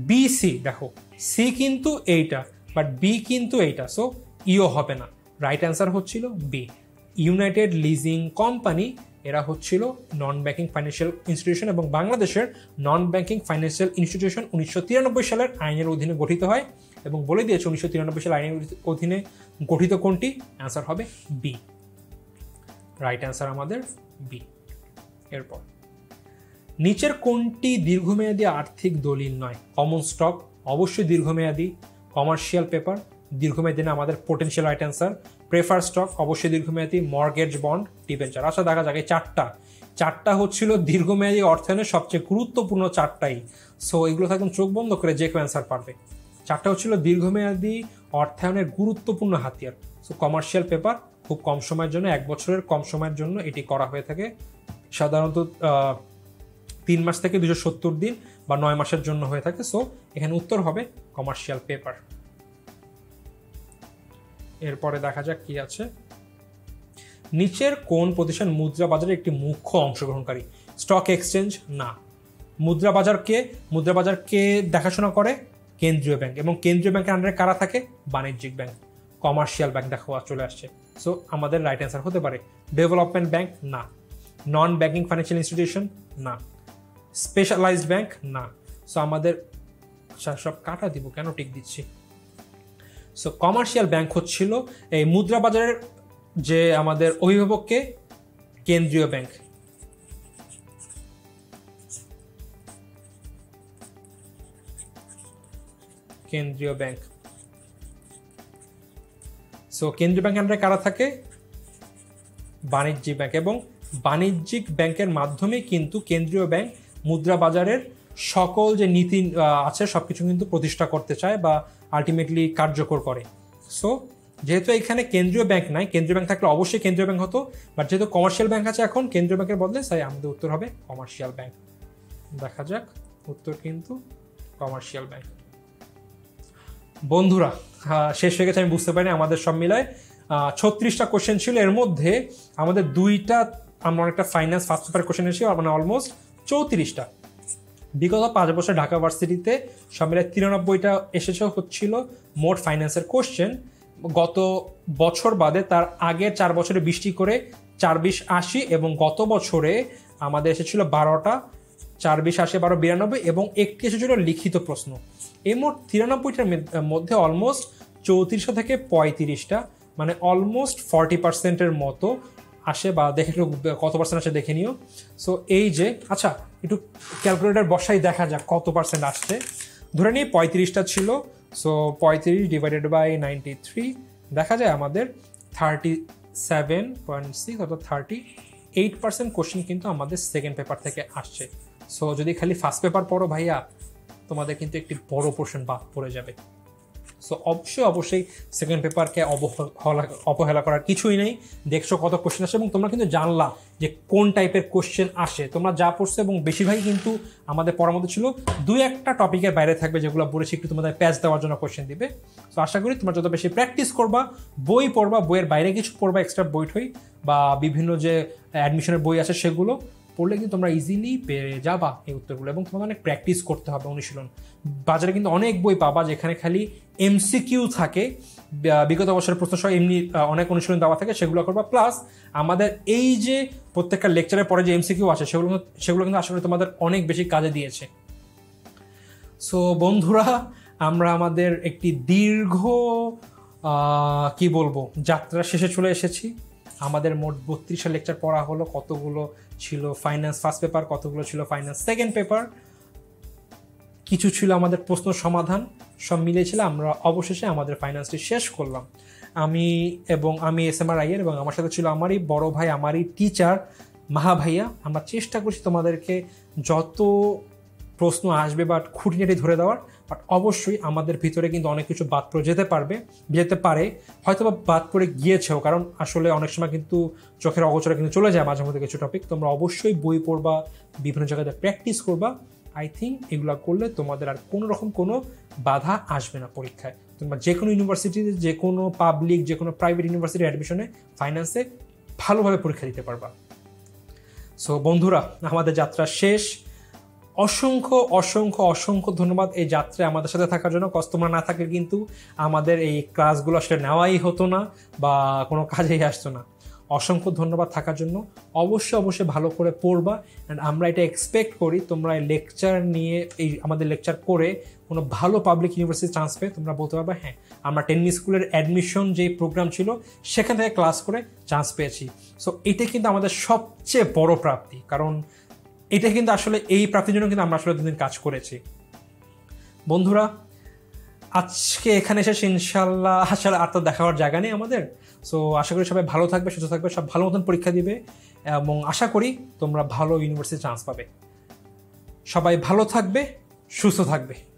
বি সি, দেখো সি কিন্তু এইটা, বাট বি কিন্তু এইটা, সো ইও হবে না। রাইট অ্যান্সার হচ্ছিল বি, ইউনাইটেড লিজিং কোম্পানি, এরা হচ্ছিল নন ব্যাংকিং ফাইন্যান্সিয়াল ইনস্টিটিউশন এবং বাংলাদেশের নন ব্যাংকিং ফাইন্যান্সিয়াল ইনস্টিটিউশন 1993 সালের আইনের অধীনে গঠিত হয় এবং বলে দিয়েছে 1993 সালের আইনের অধীনে গঠিত কোনটি? অ্যান্সার হবে বি, রাইট অ্যান্সার আমাদের বি। এরপর নিচের কোনটি দীর্ঘমেয়াদী আর্থিক দলিল নয়? কমন স্টক, অবশ্যই দীর্ঘমেয়াদী। কমার্শিয়াল পেপার দীর্ঘমেয়াদী না, আমাদের potential right answer. Prefer stock অবশ্যই দীর্ঘমেয়াদী। Mortgage bond, debenture. আচ্ছা দেখা যাক এই চারটা হচ্ছিল দীর্ঘমেয়াদী অর্থায়নের সবচেয়ে গুরুত্বপূর্ণ চারটাই। সো এগুলো একদম চোখ বন্ধ করে যে কেউ অ্যান্সার পারবে। চারটা হচ্ছিল দীর্ঘমেয়াদী অর্থায়নের গুরুত্বপূর্ণ হাতিয়ার। সো কমার্শিয়াল পেপার খুব কম সময়ের জন্য, 1 বছরের কম সময়ের জন্য এটি করা হয়ে থাকে। সাধারণত 3 মাস থেকে 270 দিন বা 9 মাসের জন্য হয়ে থাকে। সো এখানে উত্তর হবে কমার্শিয়াল পেপার। এরপরে দেখা যাক কি আছে। নিচের কোন প্রতিষ্ঠান মুদ্রা বাজারে একটি মুখ্য অংশগ্রহণকারী? স্টক এক্সচেঞ্জ না। মুদ্রা বাজারকে দেখাশোনা করে কেন্দ্রীয় ব্যাংক, এবং কেন্দ্রীয় ব্যাংকের আন্ডারে কারা থাকে? বাণিজ্যিক ব্যাংক। কমার্শিয়াল ব্যাংক দেখো চলে আসছে। সো আমাদের রাইট অ্যান্সার হতে পারে ডেভেলপমেন্ট ব্যাংক না, নন ব্যাংকিং ফাইন্যান্সিয়াল ইনস্টিটিউশন না, স্পেশালাইজড ব্যাংক না। সো আমাদের সব কাটা দিব, কেন টিক দিচ্ছি। সো কমার্শিয়াল ব্যাংক হচ্ছিল এই মুদ্রা বাজারের যে আমাদের অভিভাবককে কেন্দ্রীয় ব্যাংক। কেন্দ্রীয় ব্যাংক। সো কেন্দ্রীয় ব্যাংকের আন্ডারে কারা থাকে? বাণিজ্যিক ব্যাংক, এবং বাণিজ্যিক ব্যাংকের মাধ্যমে কিন্তু কেন্দ্রীয় ব্যাংক মুদ্রা বাজারের সকল যে নীতি আছে সবকিছু কিন্তু প্রতিষ্ঠা করতে চায় বা আলটিমেটলি কার্যকর করে। সো যেহেতু এখানে কেন্দ্রীয় ব্যাংক নাই, কেন্দ্রীয় ব্যাংক থাকলে অবশ্যই কেন্দ্রীয় ব্যাংক হতো, বাট যেহেতু কমার্শিয়াল ব্যাংক আছে এখন কেন্দ্রীয় ব্যাংকের বদলে, তাই আমাদের উত্তর হবে কমার্শিয়াল ব্যাংক। দেখা যাক, উত্তর কিন্তু কমার্শিয়াল ব্যাংক। বন্ধুরা শেষ হয়ে গেছে, আমি বুঝতে পারিনি। আমাদের সব মিলায় 36টা কোশ্চেন ছিল, এর মধ্যে আমাদের 2টা আমরা অনেকটা ফাইন্যান্স ফার্স্ট পেপার কোশ্চেন এসেছি, মানে অলমোস্ট 34টা। বিগত 5 বছর ঢাকা ভার্সিটিতে সব মিলায় 93টা এসেছে হচ্ছিল মোট ফাইন্যান্সের কোশ্চেন। গত বছর বাদে তার আগের 4 বছরে 20টি করে 4-20 80, এবং গত বছরে আমাদের এসেছিল 12টা 4-20 80 12 92, এবং একটি এসেছিল লিখিত প্রশ্ন। এই মোট 93টার মধ্যে অলমোস্ট 3400 থেকে 35টা, মানে অলমোস্ট 40%-এর মতো আসে, বা দেখে কত পার্সেন্ট আসে দেখে নিও। সো এই যে, আচ্ছা একটু ক্যালকুলেটর বসাই দেখা যাক কত পার্সেন্ট আসছে। ধরে নিই 35টা ছিল। সো 35 ডিভাইডেড বাই 93, দেখা যায় আমাদের 37.6 অর্থাৎ 38% কোশ্চেন কিন্তু আমাদের সেকেন্ড পেপার থেকে আসছে। সো যদি খালি ফার্স্ট পেপার পড়ো ভাইয়া, তোমাদের কিন্তু একটি বড় পোর্শন বাদ পড়ে যাবে। সো অবশ্যই সেকেন্ড পেপারকে অবহেলা করার কিছুই নেই। দেখছো কত কোশ্চেন আসে, এবং তোমরা কিন্তু জানলা যে কোন টাইপের কোশ্চেন আসে। তোমরা যা পড়ছো, এবং বেশিরভাগই কিন্তু আমাদের পড়ার মধ্যে ছিল 2-1টা টপিকের বাইরে থাকবে, যেগুলো বলেছি একটু তোমাদের প্যাচ দেওয়ার জন্য কোশ্চেন দিবে। সো আশা করি তোমরা যত বেশি প্র্যাকটিস করবা, বই পড়বা, বইয়ের বাইরে কিছু পড়বা, এক্সট্রা বই ঠই বা বিভিন্ন যে অ্যাডমিশনের বই আছে সেগুলো পড়লে কিন্তু তোমরা ইজিলি পেয়ে যাবা এই উত্তরগুলো, এবং তোমাদের অনেক প্র্যাকটিস করতে হবে, অনুশীলন। বাজারে কিন্তু অনেক বই পাবা যেখানে খালি এমসিকিউ থাকে, বিগত বছরের প্রশ্ন সহ এমনি অনেক অনুশীলন দেওয়া থাকে, সেগুলো করবা। প্লাস আমাদের এই যে প্রত্যেকটা লেকচারের পরে যে এমসিকিউ আছে সেগুলো কিন্তু আসলে তোমাদের অনেক বেশি কাজে দিয়েছে। সো বন্ধুরা, আমরা আমাদের একটি দীর্ঘ কি বলবো যাত্রা শেষে চলে এসেছি। আমাদের মোট 32টা লেকচার পড়া হলো। কতগুলো ছিল ফাইন্যান্স ফার্স্ট পেপার, কতগুলো ছিল ফাইন্যান্স সেকেন্ড পেপার, কিছু ছিল আমাদের প্রশ্ন সমাধান, সব মিলিয়েছিল আমরা অবশেষে আমাদের ফাইন্যান্সটি শেষ করলাম। আমি SMR আইয়ের, এবং আমার সাথে ছিল আমারই বড় ভাই, আমারই টিচার মাহা ভাইয়া। আমরা চেষ্টা করছি তোমাদেরকে যত প্রশ্ন আসবে বা খুঁটিনাটি ধরে দেওয়ার, বাট অবশ্যই আমাদের ভিতরে কিন্তু অনেক কিছু বাদ পড়ে যেতে পারে, হয়তো বা বাদ পড়ে গিয়েছেও, কারণ আসলে অনেক সময় কিন্তু চোখের অগোচরে কিন্তু চলে যায় মাঝে মধ্যে কিছু টপিক। তোমরা অবশ্যই বই পড়বা, বিভিন্ন জায়গায় প্র্যাকটিস করবা। আই থিঙ্ক এগুলো করলে তোমাদের আর কোনো রকম কোনো বাধা আসবে না পরীক্ষায়। তোমরা যে কোনো ইউনিভার্সিটিতে, যে কোনো পাবলিক, যে কোনো প্রাইভেট ইউনিভার্সিটির অ্যাডমিশনে ফাইন্যান্সে ভালোভাবে পরীক্ষা দিতে পারবা। সো বন্ধুরা, আমাদের যাত্রা শেষ। অসংখ্য অসংখ্য অসংখ্য ধন্যবাদ এই যাত্রায় আমাদের সাথে থাকার জন্য। তোমরা না থাকলে কিন্তু আমাদের এই ক্লাসগুলো আসলে নেওয়াই হতো না বা কোনো কাজেই আসতো না। অসংখ্য ধন্যবাদ থাকার জন্য। অবশ্যই ভালো করে পড়বা, অ্যান্ড আমরা এটা এক্সপেক্ট করি তোমরা এই লেকচার নিয়ে, আমাদের লেকচার করে কোনো ভালো পাবলিক ইউনিভার্সিটি চান্স পেয়ে তোমরা বলতে পারবে হ্যাঁ, আমরা টেনমি স্কুলের অ্যাডমিশন যেই প্রোগ্রাম ছিল সেখান থেকে ক্লাস করে চান্স পেয়েছি। সো এটা কিন্তু আমাদের সবচেয়ে বড় প্রাপ্তি, কারণ এটা কিন্তু আসলে এই প্রাপ্তির জন্য কিন্তু আমরা আসলে দুদিন কাজ করেছি। বন্ধুরা, আজকে এখানে এসে ইনশাল্লাহ আসলে আর তো দেখাবার জায়গা নেই আমাদের। সো আশা করি সবাই ভালো থাকবে, সুস্থ থাকবে, সব ভালো মতন পরীক্ষা দিবে এবং আশা করি তোমরা ভালো ইউনিভার্সিটি চান্স পাবে। সবাই ভালো থাকবে, সুস্থ থাকবে।